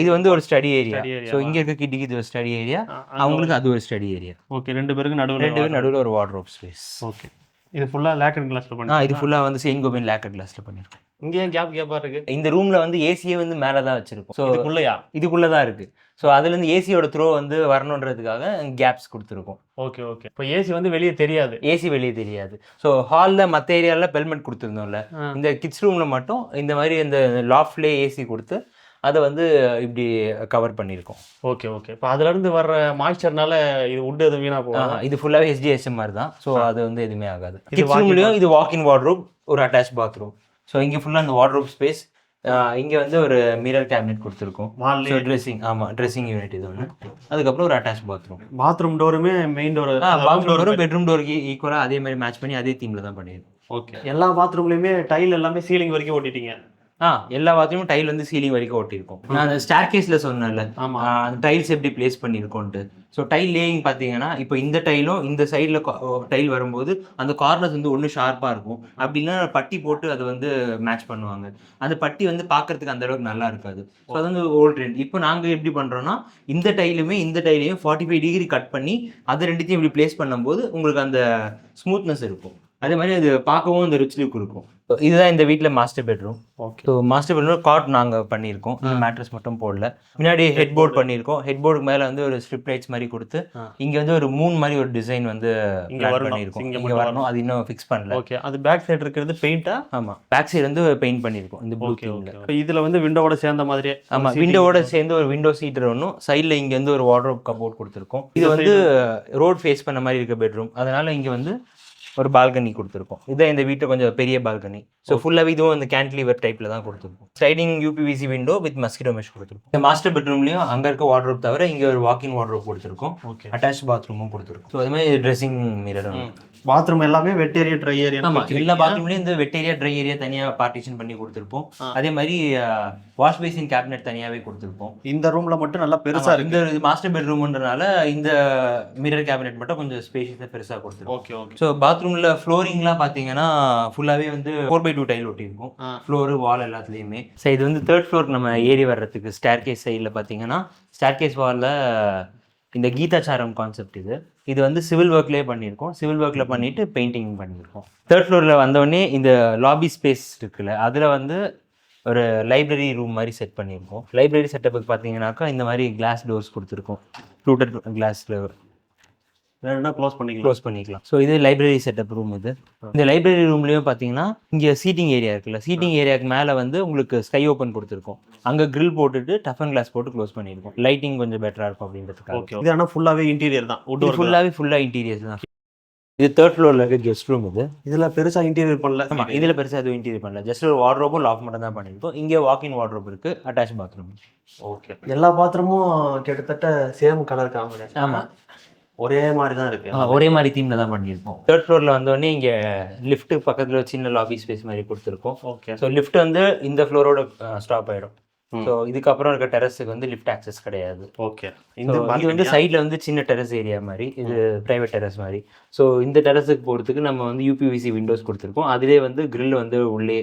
இது வந்து ஒரு ஸ்டடி ஏரியா. ஸோ இங்க இருக்க கிட்டிக்கு இது ஒரு ஸ்டடி ஏரியா, அவங்களுக்கு அது ஒரு ஸ்டடி ஏரியா. ஓகே. 2 பேருக்கு நடுவில் ஒரு வார்ட்ரோப் ஸ்பேஸ். ஓகே. இது ஃபுல்லா லேக்கட் கிளாஸ்ல பண்ணி. இது ஃபுல்லா வந்து செயின் கோபின் லேக்கட் கிளாஸ்ல பண்ணிருக்கோம். இங்க ஏன் கேப்பா இருக்கு? இந்த ரூம்ல வந்து ஏசியே வந்து மேல தான் வச்சிருக்கோம். ஸோ இதுக்குள்ள தான் இருக்கு. ஸோ அதுலேருந்து ஏசியோட த்ரோ வந்து வரணுன்றதுக்காக கேப்ஸ் கொடுத்துருக்கோம். ஓகே. ஓகே. இப்போ ஏசி வந்து வெளியே தெரியாது. ஸோ ஹாலில் மற்ற ஏரியாவில் பெல்மெட் கொடுத்துருந்தோம்ல, இந்த கிட்ஸ் ரூமில் மட்டும் இந்த மாதிரி இந்த லாஃப்ட்லேயே ஏசி கொடுத்து அதை வந்து இப்படி கவர் பண்ணியிருக்கோம். Okay okay. இப்போ அதுலேருந்து வர்ற மாய்ச்சர்னால இது உட் எதுவும் வீணாக போகும்? இது ஃபுல்லாகவே HDSM மாதிரி தான். ஸோ அது வந்து எதுவுமே ஆகாது. இது கிட்ஸ் ரூம்லேயும் இது வாக்கின் வார்ட்ரூப், ஒரு அட்டாச் பாத்ரூம். ஸோ இங்கே ஃபுல்லாக அந்த வார்ட்ரூப் ஸ்பேஸ். இங்கே வந்து ஒரு மிரர் கேபினெட் கொடுத்துருக்கோம். ஸோ ட்ரெஸ்ஸிங், ஆமாம் ட்ரெஸ்ஸிங் யூனிட் இது ஒன்று. அதுக்கப்புறம் ஒரு அட்டாச் பாத்ரூம். பாத்ரூம் டோருமே மெயின் டோர், பாத்ரூம் டோரும் பெட்ரூம் டோருக்கு ஈக்குவலாக அதே மாதிரி மேட்ச் பண்ணி அதே தீமில் தான் பண்ணியிருக்கோம். ஓகே. எல்லா பாத்ரூம்லையுமே டைல் எல்லாமே சீலிங் வரைக்கும் ஓட்டிட்டீங்க? எல்லா பாத்ரூமும் டைல் வந்து சீலிங் வரைக்கும் ஒட்டியிருக்கோம். நான் அந்த ஸ்டேர் கேஸில் சொன்னேன்ல, அந்த டைல்ஸ் எப்படி பிளேஸ் பண்ணியிருக்கோன்ட்டு. ஸோ டைல் லேயிங் பார்த்தீங்கன்னா இப்போ இந்த டைலும் இந்த சைடில் டைல் வரும்போது அந்த கார்னர்ஸ் வந்து ஒன்று ஷார்ப்பாக இருக்கும். அப்படின்னா பட்டி போட்டு அதை வந்து மேட்ச் பண்ணுவாங்க. அந்த பட்டி வந்து பார்க்கறதுக்கு அந்த அளவுக்கு நல்லா இருக்காது. ஸோ அது வந்து ஓல்ட் ட்ரெண்ட். இப்போ நாங்கள் எப்படி பண்ணுறோன்னா இந்த டைலையும் 45 டிகிரி கட் பண்ணி அதை ரெண்டுத்தையும் இப்படி பிளேஸ் பண்ணும்போது உங்களுக்கு அந்த ஸ்மூத்னஸ் இருக்கும். அதே மாதிரி அது பார்க்கவும் அந்த ரிச் லுக் இருக்கும். இதுதான் இந்த வீட்டில் master bedroom. Okay. So master bedroom cot நாங்கள் பண்ணியிருக்கோம். மேட்ரஸ் மட்டும் போடல. முன்னாடி ஹெட் போர்ட் பண்ணியிருக்கோம். ஹெட் போர்டுக்கு மேலே வந்து ஒரு ஸ்ட்ரிப் லைட்ஸ் மாதிரி கொடுத்து இங்கே வந்து ஒரு மூன் மாதிரி ஒரு டிசைன் வந்து பண்ணியிருக்கோம். இங்கே வரணும், அது இன்னும் ஃபிக்ஸ் பண்ணல. ஓகே. அது பேக் சைடு இருக்கிறது பெயிண்டா? ஆமாம், பேக் சைடு வந்து பெயிண்ட் பண்ணியிருக்கோம் இந்த ப்ளூ கலர்ல. இப்போ இதில் வந்து விண்டோவோட சேர்ந்த மாதிரியே? ஆமாம், விண்டோவோட சேர்ந்து ஒரு விண்டோ சீட்டர் ஒன்றும், சைடில் இங்கே வந்து ஒரு வார்ட்ரோப் கபோர்ட் கொடுத்துருக்கோம். இது வந்து ரோட் ஃபேஸ் பண்ண மாதிரி இருக்க பெட்ரூம். அதனால இங்கே வந்து ஒரு பால்கனி கொடுத்துருக்கோம். இதான் இந்த வீட்டை கொஞ்சம் பெரிய பால்கனி. ஸோ ஃபுல்லாகவே இதுவும் இந்த கேன்டிலீவர் டைப்பில் தான் கொடுத்துருக்கோம். Sliding UPVC window with mosquito mesh கொடுத்துருக்கோம். இந்த மாஸ்டர் பெட்ரூம்லையும் அங்கே இருக்க வார்ட்ரோப் தவிர இங்கே ஒரு வாக்கின் வார்ட்ரோப் கொடுத்துருக்கோம். ஓகே. அட்டாச் பாத்ரூமும் கொடுத்துருக்கோம். ஸோ அது மாதிரி ட்ரெஸ்ஸிங் மிரரும். பாத்ரூம் எல்லாமே வெட் ஏரியா, ட்ரை ஏரியா? ஆமாம், எல்லா பாத்ரூம்லேயும் இந்த வெட் ஏரியா, ட்ரை ஏரியா தனியாக பார்ட்டிஷன் பண்ணி கொடுத்துருப்போம். அதே மாதிரி வாஷ் பேசின் கேபினெட் தனியாகவே கொடுத்துருப்போம். இந்த ரூமில் மட்டும் நல்லா பெருசாக இருக்கு. இந்த மாஸ்டர் பெட்ரூம்ன்றனால இந்த மிரர் கேபினெட் மட்டும் கொஞ்சம் ஸ்பேஷியஸாக பெருசாக கொடுத்துருக்கோம். Okay okay. ஸோ பாத்ரூமில் ஃப்ளோரிங்லாம் பார்த்தீங்கன்னா ஃபுல்லாகவே வந்து 4x2 டைல் ஒட்டியிருக்கும். ஃப்ளோரு வால் எல்லாத்துலேயுமே. ஸோ இது வந்து 3rd ஃப்ளோர் நம்ம ஏறி வர்றதுக்கு ஸ்டேர் கேஸ் சைடில் பார்த்தீங்கன்னா ஸ்டேர் கேஸ் வாலில் இந்த கீதாச்சாரம் கான்செப்ட் இது வந்து சிவில் ஒர்க்லேயே பண்ணியிருக்கோம். சிவில் ஒர்க்கில் பண்ணிவிட்டு பெயிண்டிங் பண்ணியிருக்கோம். 3rd ஃப்ளோரில் வந்தோடனே இந்த லாபி ஸ்பேஸ் இருக்குல்ல, அதில் வந்து ஒரு லைப்ரரி ரூம் மாதிரி செட் பண்ணியிருக்கோம். லைப்ரரி செட்டப்புக்கு பார்த்தீங்கன்னாக்கா இந்த மாதிரி கிளாஸ் டோர்ஸ் கொடுத்துருக்கோம். ஃப்ளூட்டட் கிளாஸில் வேணும்னா க்ளோஸ் பண்ணிக்கலாம். ஸோ இது லைப்ரரி செட்டப் ரூம். இந்த லைப்ரரி ரூம்லேயும் பார்த்தீங்கன்னா இங்கே சீட்டிங் ஏரியா இருக்குல்ல, சீட்டிங் ஏரியாவுக்கு மேலே வந்து உங்களுக்கு ஸ்கை ஓப்பன் கொடுத்துருக்கோம். அங்கே கிரில் போட்டுட்டு டஃபன் கிளாஸ் போட்டு க்ளோஸ் பண்ணியிருக்கோம். லைட்டிங் கொஞ்சம் பெட்டராக இருக்கும் அப்படின்றதுக்காக. ஓகே. இது ஆனால் ஃபுல்லாகவே இன்டீரியர் தான், ஃபுல்லாக இன்டீரியர்ஸ் தான். இது 3rd ஃப்ளோரில் இருக்க கெஸ்ட் ரூம். இதில் பெருசாக இன்டீரியர் பண்ணல. ஆமாம், இதில் பெருசாக எதுவும் இன்டீரியர் பண்ணல. ஜஸ்ட் ஒரு வார்ட்ரோபும் லாக் மட்டும் தான் பண்ணியிருக்கோம். இங்கே வாக்கின் வார்ட்ரோப் இருக்குது, அட்டாச் பாத்ரூம். ஓகே. எல்லா பாத்ரூமும் கிட்டத்தட்ட சேம் கலர் காம்பினேஷன். ஆமாம், ஒரே மாதிரி தான் இருக்கு. ஒரே மாதிரி தீமில் தான் பண்ணியிருக்கோம். 3rd ஃப்ளோரில் வந்தோடனே இங்கே லிஃப்ட் பக்கத்தில் சின்ன லாபி ஸ்பேஸ் மாதிரி கொடுத்துருக்கோம். ஓகே. ஸோ லிஃப்ட் வந்து இந்த ஃப்ளோரோட ஸ்டாப் ஆகிடும். ஸோ இதுக்கப்புறம் இருக்க டெரஸுக்கு வந்து லிஃப்ட் ஆக்சஸ் கிடையாது. ஓகே. இது வந்து சைடில் வந்து சின்ன டெரஸ் ஏரியா மாதிரி, இது ப்ரைவேட் டெரஸ் மாதிரி. ஸோ இந்த டெரஸுக்கு போகிறதுக்கு நம்ம வந்து UPVC விண்டோஸ் கொடுத்துருக்கோம். அதிலே வந்து கிரில் வந்து உள்ளே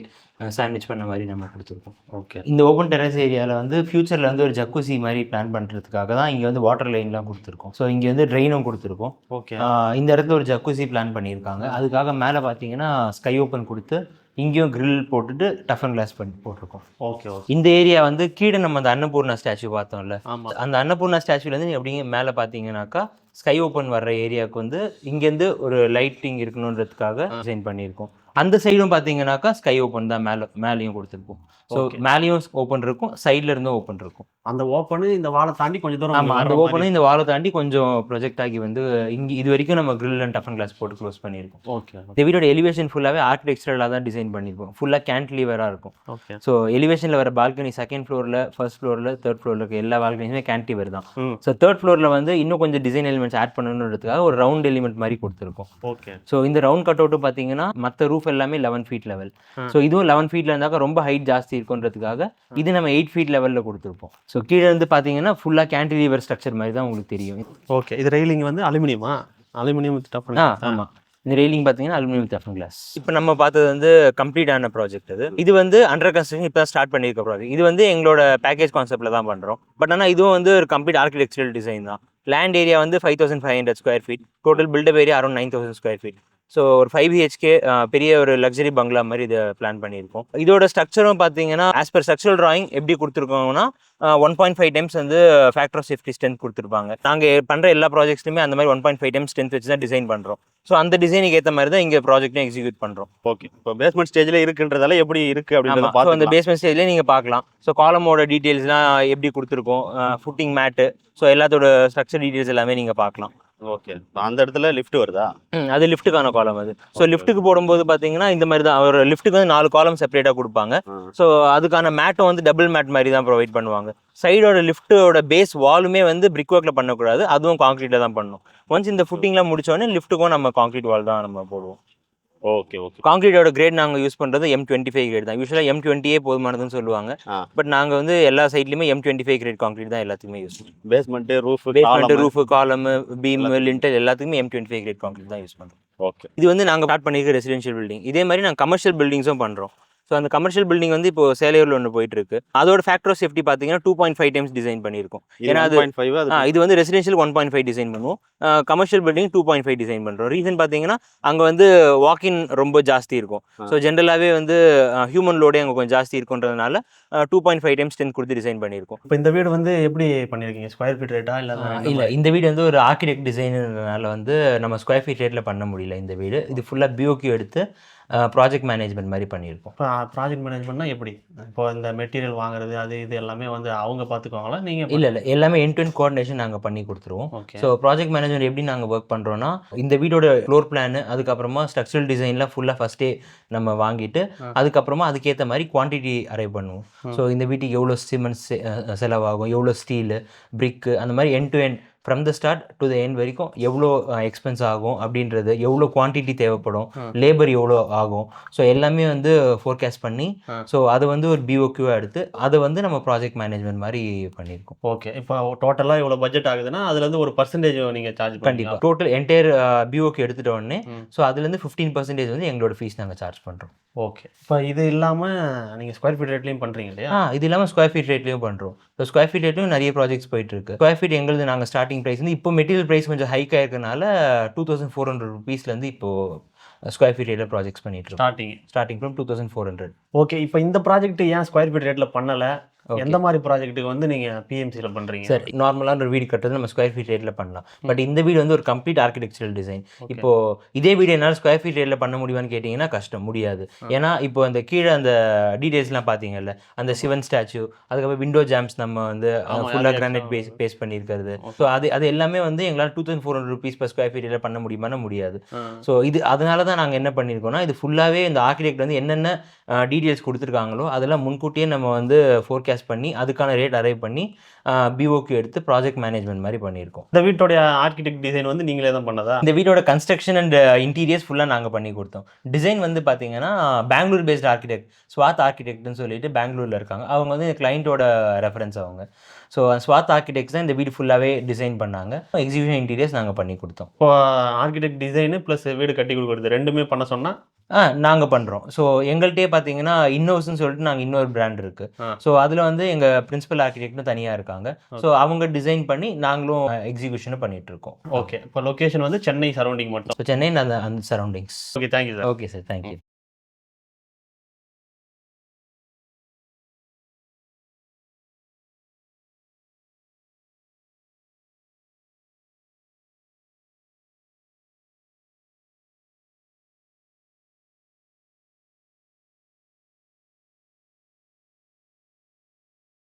சாண்ட்விச் பண்ண மாதிரி நம்ம கொடுத்துருக்கோம். ஓகே. இந்த ஓப்பன் டெரஸ் ஏரியாவில் வந்து ஃபியூச்சரில் வந்து ஒரு ஜக்குசி மாதிரி பிளான் பண்ணுறதுக்காக தான் இங்கே வந்து வாட்டர் லைன்லாம் கொடுத்துருக்கோம். ஸோ இங்கே வந்து ட்ரெயினும் கொடுத்துருக்கோம். ஓகே. இந்த இடத்துல ஒரு ஜக்குசி பிளான் பண்ணியிருக்காங்க. அதுக்காக மேலே பார்த்தீங்கன்னா ஸ்கை ஓப்பன் கொடுத்து இங்கேயும் கிரில் போட்டுட்டு டஃபன் கிளாஸ் பண்ணி போட்டிருக்கோம். ஓகே. இந்த ஏரியா வந்து கீழே நம்ம அந்த அன்னபூர்ணா ஸ்டாச்சு பார்த்தோம்ல, ஆமாம், அந்த அன்னபூர்ணா ஸ்டாச்சுலேருந்து நீ அப்படிங்க மேலே பார்த்தீங்கன்னாக்கா ஸ்கை ஓப்பன் வர்ற ஏரியாவுக்கு வந்து இங்கேருந்து ஒரு லைட்டிங் இருக்கணுன்றதுக்காக டிசைன் பண்ணியிருக்கோம். அந்த சைடும் பார்த்தீங்கன்னாக்கா ஸ்கை ஓப்பன் தான், மேலேயும் கொடுத்துருப்போம். ஸோ மேலேயும் ஓப்பன் இருக்கும், சைடில் இருந்தும் ஓப்பன் இருக்கும். அந்த ஓப்பனு இந்த வாலை தாண்டி கொஞ்சம் தூரம். ஆமாம், அந்த ஓப்பனும் இந்த வாலை தாண்டி கொஞ்சம் ப்ரொஜெக்ட் ஆகி வந்து இங்கே இது வரைக்கும் நம்ம கிரில் அண்ட் டஃபன் கிளாஸ் போட்டு க்ளோஸ் பண்ணியிருக்கோம். ஓகே. இந்த வீடோட எலிவேஷன் ஃபுல்லாகவே ஆர்கிடெக்சரலாக தான் டிசைன் பண்ணியிருக்கோம். ஃபுல்லாக கேன்டிலீவராக இருக்கும். ஓகே. ஸோ எலிவேஷனில் வர பால்கனி 2nd ஃப்ளோரில், 1st ஃப்ளோரில், 3rd ஃப்ளோரில் இருக்க எல்லா பால்கனியுமே கேன்டிலீவர் தான். ஸோ 3rd ஃப்ளோரில் வந்து இன்னும் கொஞ்சம் டிசைன் எலிமெண்ட்ஸ் ஆட் பண்ணணுன்றதுக்காக ஒரு ரவுண்ட் எலிமெண்ட் மாதிரி கொடுத்துருக்கோம். ஓகே. ஸோ இந்த ரவுண்ட் கட் அவுட்டு பார்த்தீங்கன்னா மற்ற ரூஃப் எல்லாமே 11 ஃபீட் லெவல். ஸோ இதுவும் 11 ஃபீட்டில் இருந்தாக்கா ரொம்ப ஹைட் ஜாஸ்தி இருக்குன்றதுக்காக இது நம்ம 8 ஃபீட் லெவலில் கொடுத்துருப்போம். ஸோ கீழே இருந்து பார்த்தீங்கன்னா ஃபுல்லாக கேன்டிலீவர் ஸ்ட்ரக்சர் மாதிரி தான் உங்களுக்கு தெரியும். ஓகே. இது ரெயிலிங் வந்து அலுமினியமா? Aluminium with toughen. ஆமாம், இந்த ரெயிலிங் பார்த்தீங்கன்னா அலுமினியம் வித் டஃபன் கிளாஸ். இப்போ நம்ம பார்த்தது வந்து கம்ப்ளீட் ஆன ப்ராஜெக்ட். இது வந்து அண்டர் கன்ஸ்ட்ரக்ஷன் இப்போ தான் ஸ்டார்ட் பண்ணியிருக்க ப்ராஜெக்ட். இது வந்து எங்களோட பேக்கேஜ் கான்செப்ட்டில் தான் பண்ணுறோம். பட் ஆனால் இதுவும் வந்து ஒரு கம்ப்ளீட் ஆர்கிடெக்சரல் டிசைன் தான். லேண்ட் ஏரியா வந்து 5500 square feet, total built up area around 9000 square feet. So ஒரு 5 BHK பெரிய ஒரு லக்ஸரி பங்களா மாதிரி இதை பிளான் பண்ணியிருக்கோம். இதோட ஸ்ட்ரக்சரும் பார்த்தீங்கன்னா ஆஸ் பர் ஸ்ட்ரக்சரல் டிராயிங் எப்படி கொடுத்துருக்கோங்கன்னா 1.5 டைம்ஸ் வந்து ஃபேக்டர் ஆஃப் சேஃப்டி ஸ்ட்ரென்த் கொடுத்துருப்பாங்க. நாங்கள் பண்ணுற எல்லா ப்ராஜெக்ட்ஸ்லையுமே அந்த மாதிரி 1.5 டைம்ஸ் ஸ்ட்ரென்த் வச்சு தான் டிசைன் பண்ணுறோம். ஸோ அந்த டிசைனுக்கு ஏற்ற மாதிரி தான் இங்கே ப்ராஜெக்ட்டும் எக்ஸிக்யூட் பண்ணுறோம். ஓகே, இப்போ பேஸ்மெண்ட் ஸ்டேஜில் இருக்குன்றதால எப்படி இருக்குது அப்படின்றத ஸோ அந்த பேஸ்மெண்ட் ஸ்டேஜ்லேயே நீங்கள் பார்க்கலாம். ஸோ காலமோட டீட்டெயில்ஸ்லாம் எப்படி கொடுத்துருக்கோம், ஃபுட்டிங் மேட்டு, ஸோ எல்லாத்தோட ஸ்ட்ரக்சர் டீட்டெயில்ஸ் எல்லாமே நீங்கள் பார்க்கலாம். ஓகே, அந்த இடத்துல லிஃப்ட் வருதா? அது லிஃப்ட்டுக்கான காலம் அது. ஸோ லிஃப்ட்டுக்கு போடும்போது பார்த்தீங்கன்னா இந்த மாதிரி தான் ஒரு லிஃப்ட்டுக்கு வந்து 4 காலம் செப்பரேட்டாக கொடுப்பாங்க. ஸோ அதுக்கான மேட்டும் வந்து டபுள் மேட் மாதிரி தான் ப்ரொவைட் பண்ணுவாங்க. சைடோட லிஃப்ட்டோட பேஸ் வாலுமே வந்து பிரிக் ஒர்க்கில் பண்ணக்கூடாது, அதுவும் கான்க்ரீட்டில் தான் பண்ணணும். ஒன்ஸ் இந்த ஃபுட்டிங்லாம் முடிச்சோடனே லிஃப்ட்டுக்கும் நம்ம கான்க்ரீட் வால் தான் நம்ம போடுவோம். Okay okay. கான்க்ரீட்டோட கிரேட் நாங்கள் யூஸ் பண்ணுறது M25 கிரேட் தான். யூஸ்வலாக M20 போதுமானதுன்னு சொல்லுவாங்க. பட் நாங்கள் வந்து எல்லா சைட்லையுமே M25 கிரேட் கான்க்ரீட் தான் எல்லாத்துக்குமே யூஸ் பண்ணுவோம். பேஸ்மெண்ட்டு, ரூஃபு, காலம், பீம், லிண்டல் எல்லாத்துக்குமே M25 கிரேட் கான்க்ரீட் தான் யூஸ் பண்ணுறோம். ஓகே. இது வந்து நாங்கள் ஸ்டார்ட் பண்ணியிருக்க ரெசிடென்ஷியல் பில்டிங். இதே மாதிரி நாங்கள் கமர்ஷியல் பில்டிங்ஸும் பண்ணுறோம். ஸோ அந்த கமர்ஷியல் பில்டிங் வந்து இப்போ சேலையூரில் ஒன்று போயிட்டு இருக்கு. அதோட ஃபேக்டர் ஆஃப் சேஃப்டி பார்த்தீங்கன்னா 2.5 டைம்ஸ் டிசைன் பண்ணியிருக்கோம். ஏன்னா அது இது வந்து ரெசிடென்ஷியல் 1.5 டிசைன் பண்ணுவோம், கமர்ஷியல் பில்டிங் 2.5 டிசைன் பண்ணுறோம். ரீசன் பார்த்தீங்கன்னா அங்கே வந்து வாக்கின் ரொம்ப ஜாஸ்தி இருக்கும். ஸோ ஜென்ரலாகவே வந்து ஹியூமன் லோடே அங்கே கொஞ்சம் ஜாஸ்தி இருக்குன்றதுனால 2.5 டைம்ஸ் ஸ்ட்ரென்த் கொடுத்து டிசைன் பண்ணியிருக்கோம். இப்போ இந்த வீடு வந்து எப்படி பண்ணியிருக்கீங்க? ஸ்கொயர் ஃபீட் ரேட்டா இல்லை, இந்த வீடு வந்து ஒரு ஆர்கிடெக்ட் டிசைனுனால வந்து நம்ம ஸ்கொயர் ஃபீட் ரேட்டில் பண்ண முடியல. இந்த வீடு இது ஃபுல்லாக BOQ எடுத்து ப்ராஜெக்ட் மேனேஜ்மெண்ட் மாதிரி பண்ணியிருக்கோம். இப்போ ப்ராஜெக்ட் மேனேஜ்மெண்ட்னா எப்படி? இப்போ இந்த மெட்டீரியல் வாங்குறது அது இது எல்லாமே வந்து அவங்க பார்த்துக்குவாங்களா நீங்கள்? இல்லை, எல்லாமே எண்ட் டு எண்ட் கோஆர்டினேஷன் நாங்கள் பண்ணி கொடுத்துருவோம். ஸோ ப்ராஜெக்ட் மேனேஜ்மெண்ட் எப்படி நாங்கள் ஒர்க் பண்ணுறோன்னா, இந்த வீடோட ஃப்ளோர் பிளான், அதுக்கப்புறமா ஸ்ட்ரக்சரல் டிசைன்லாம் ஃபுல்லாக ஃபஸ்ட்டே நம்ம வாங்கிட்டு அதுக்கப்புறமா அதுக்கேற்ற மாதிரி குவான்டிட்டி அரைவ் பண்ணுவோம். ஸோ இந்த வீட்டுக்கு எவ்வளோ சிமெண்ட்ஸ் செலவாகும், எவ்வளோ ஸ்டீலு, பிரிக்கு, அந்த மாதிரி end to end from the start to the end வரைக்கும் எவ்வளோ எக்ஸ்பென்ஸ் ஆகும் அப்படின்றது, எவ்வளோ குவான்டிட்டி தேவைப்படும், லேபர் எவ்வளோ ஆகும், ஸோ எல்லாமே வந்து ஃபோர்காஸ்ட் பண்ணி ஸோ அதை வந்து ஒரு BOQ எடுத்து அதை வந்து நம்ம ப்ராஜெக்ட் மேனேஜ்மெண்ட் மாதிரி பண்ணியிருக்கோம். ஓகே. இப்போ டோட்டலாக இவ்வளோ பட்ஜெட் ஆகுதுன்னா அதுலேருந்து ஒரு பர்சன்டேஜ் நீங்கள் சார்ஜ் கண்டிப்பாக டோட்டல் என்டையர் BOQ எடுத்துகிட்ட உடனே ஸோ அதுலேருந்து 15% வந்து எங்களோட ஃபீஸ் நாங்கள் சார்ஜ் பண்ணுறோம். ஓகே. இப்போ இது இல்லாமல் நீங்கள் ஸ்கொயர் ஃபீட் ரேட்லேயும் பண்ணுறீங்க இல்லையா? இது இல்லாமல் ஸ்கொயர் ஃபீட் ரேட்லேயும் பண்ணுறோம். ஸோ ஸ்கொயர் ஃபீட் ரேட்லையும் நிறைய ப்ராஜெக்ட்ஸ் போயிட்டு இருக்கு. ஸ்கொயர் ஃபீட் எங்களுக்கு நாங்கள் ஸ்டார்டிங் ப்ரைஸ் வந்து இப்போ மெட்டீரியல் ப்ரைஸ் கொஞ்சம் ஹைக் ஆயிருக்கனால 2400 rupeesலேருந்து இப்போது ஸ்கொயர் ஃபீட் ரேட்டில் ப்ராஜெக்ட்ஸ் பண்ணிட்டு இருக்கோம். Starting from 2400. ஓகே. இப்போ இந்த ப்ராஜெக்ட் ஏன் ஸ்கொயர் ஃபீட் ரேட்டில் பண்ணலை? எந்த மாதிரி ப்ராஜெக்ட்டுக்கு வந்து நீங்கள் PMCயில் பண்ணுறீங்க? சார், நார்மலான ஒரு வீடு கட்டுறது நம்ம ஸ்கொயர் ஃபீட் ரேட்டில் பண்ணலாம். பட் இந்த வீடு வந்து ஒரு கம்ப்ளீட் ஆர்கிடெக்சரல் டிசைன். இப்போ இதே வீடு என்னால் ஸ்கொயர் ஃபீட் ரேட்டில் பண்ண முடியுமான்னு கேட்டிங்கன்னா கஷ்டம், முடியாது. ஏன்னா இப்போ அந்த கீழே அந்த டீடைல்ஸ்லாம் பார்த்தீங்கல்ல, அந்த சிவன் ஸ்டாச்சு, அதுக்கப்புறம் விண்டோ ஜாம்ஸ் நம்ம வந்து ஃபுல்லாக கிரானைட் பேஸ் பண்ணியிருக்கிறது. ஸோ அது எல்லாமே வந்து எங்களால் 2400 rupees per ஸ்கொயர் ஃபீட் ரேட்டில் பண்ண முடியுமான்னு முடியாது. ஸோ இது அதனால தான் நாங்கள் என்ன பண்ணியிருக்கோம்னா, இது ஃபுல்லாகவே இந்த ஆர்கிடெக்ட் வந்து என்னென்ன டீடைல்ஸ் கொடுத்துருக்காங்களோ அதெல்லாம் முன்கூட்டியே நம்ம வந்து ஃபோர்காஸ்ட் பண்ணி அதுக்கான ரேட் அரைவ் பண்ணி BOQ எடுத்து ப்ராஜெக்ட் மேனேஜ்மெண்ட் மாதிரி பண்ணியிருக்கோம். இந்த வீட்டோட ஆர்கிடெக்ட் டிசைன் வந்து நீங்களே தான் பண்ணதா? இந்த வீட்டோட கன்ஸ்ட்ரக்ஷன் அண்ட் இன்டீரியர்ஸ் ஃபுல்லாக நாங்கள் பண்ணி கொடுத்தோம். டிசைன் வந்து பார்த்தீங்கன்னா பெங்களூர் பேஸ்ட் ஆர்கிடெக்ட், ஸ்வாத் ஆர்கிடெக்ட்னு சொல்லிட்டு பெங்களூரில் இருக்காங்க. அவங்க வந்து இந்த கிளைண்ட்டோட ரெஃபரன்ஸ் அவங்க. ஸோ ஸ்வாத் ஆர்கிடெக்ட்ஸ் தான் இந்த வீடு ஃபுல்லாகவே டிசைன் பண்ணாங்க. எக்ஸிக்யூஷன் இன்டீரியர்ஸ் நாங்கள் பண்ணி கொடுத்தோம். இப்போ ஆர்கிடெக்ட் டிசைனு ப்ளஸ் வீடு கட்டி கொடுக்குறது ரெண்டுமே பண்ண சொன்னால் நாங்கள் பண்ணுறோம். ஸோ எங்கள்கிட்டயே பார்த்தீங்கன்னா இன்னோஸ்ன்னு சொல்லிட்டு நாங்கள் இன்னொரு பிராண்ட் இருக்குது. ஸோ அதில் வந்து எங்கள் பிரின்சிபல் ஆர்கிடெக்ட்னு தனியாக இருக்காங்க. ஸோ அவங்க டிசைன் பண்ணி நாங்களும் எக்ஸிக்யூஷனும் பண்ணிட்டு இருக்கோம். ஓகே. இப்போ லொக்கேஷன் வந்து சென்னை சரௌண்டிங் மட்டும். ஸோ சென்னை அந்த surroundings. Okay, thank you sir. Okay sir, thank you.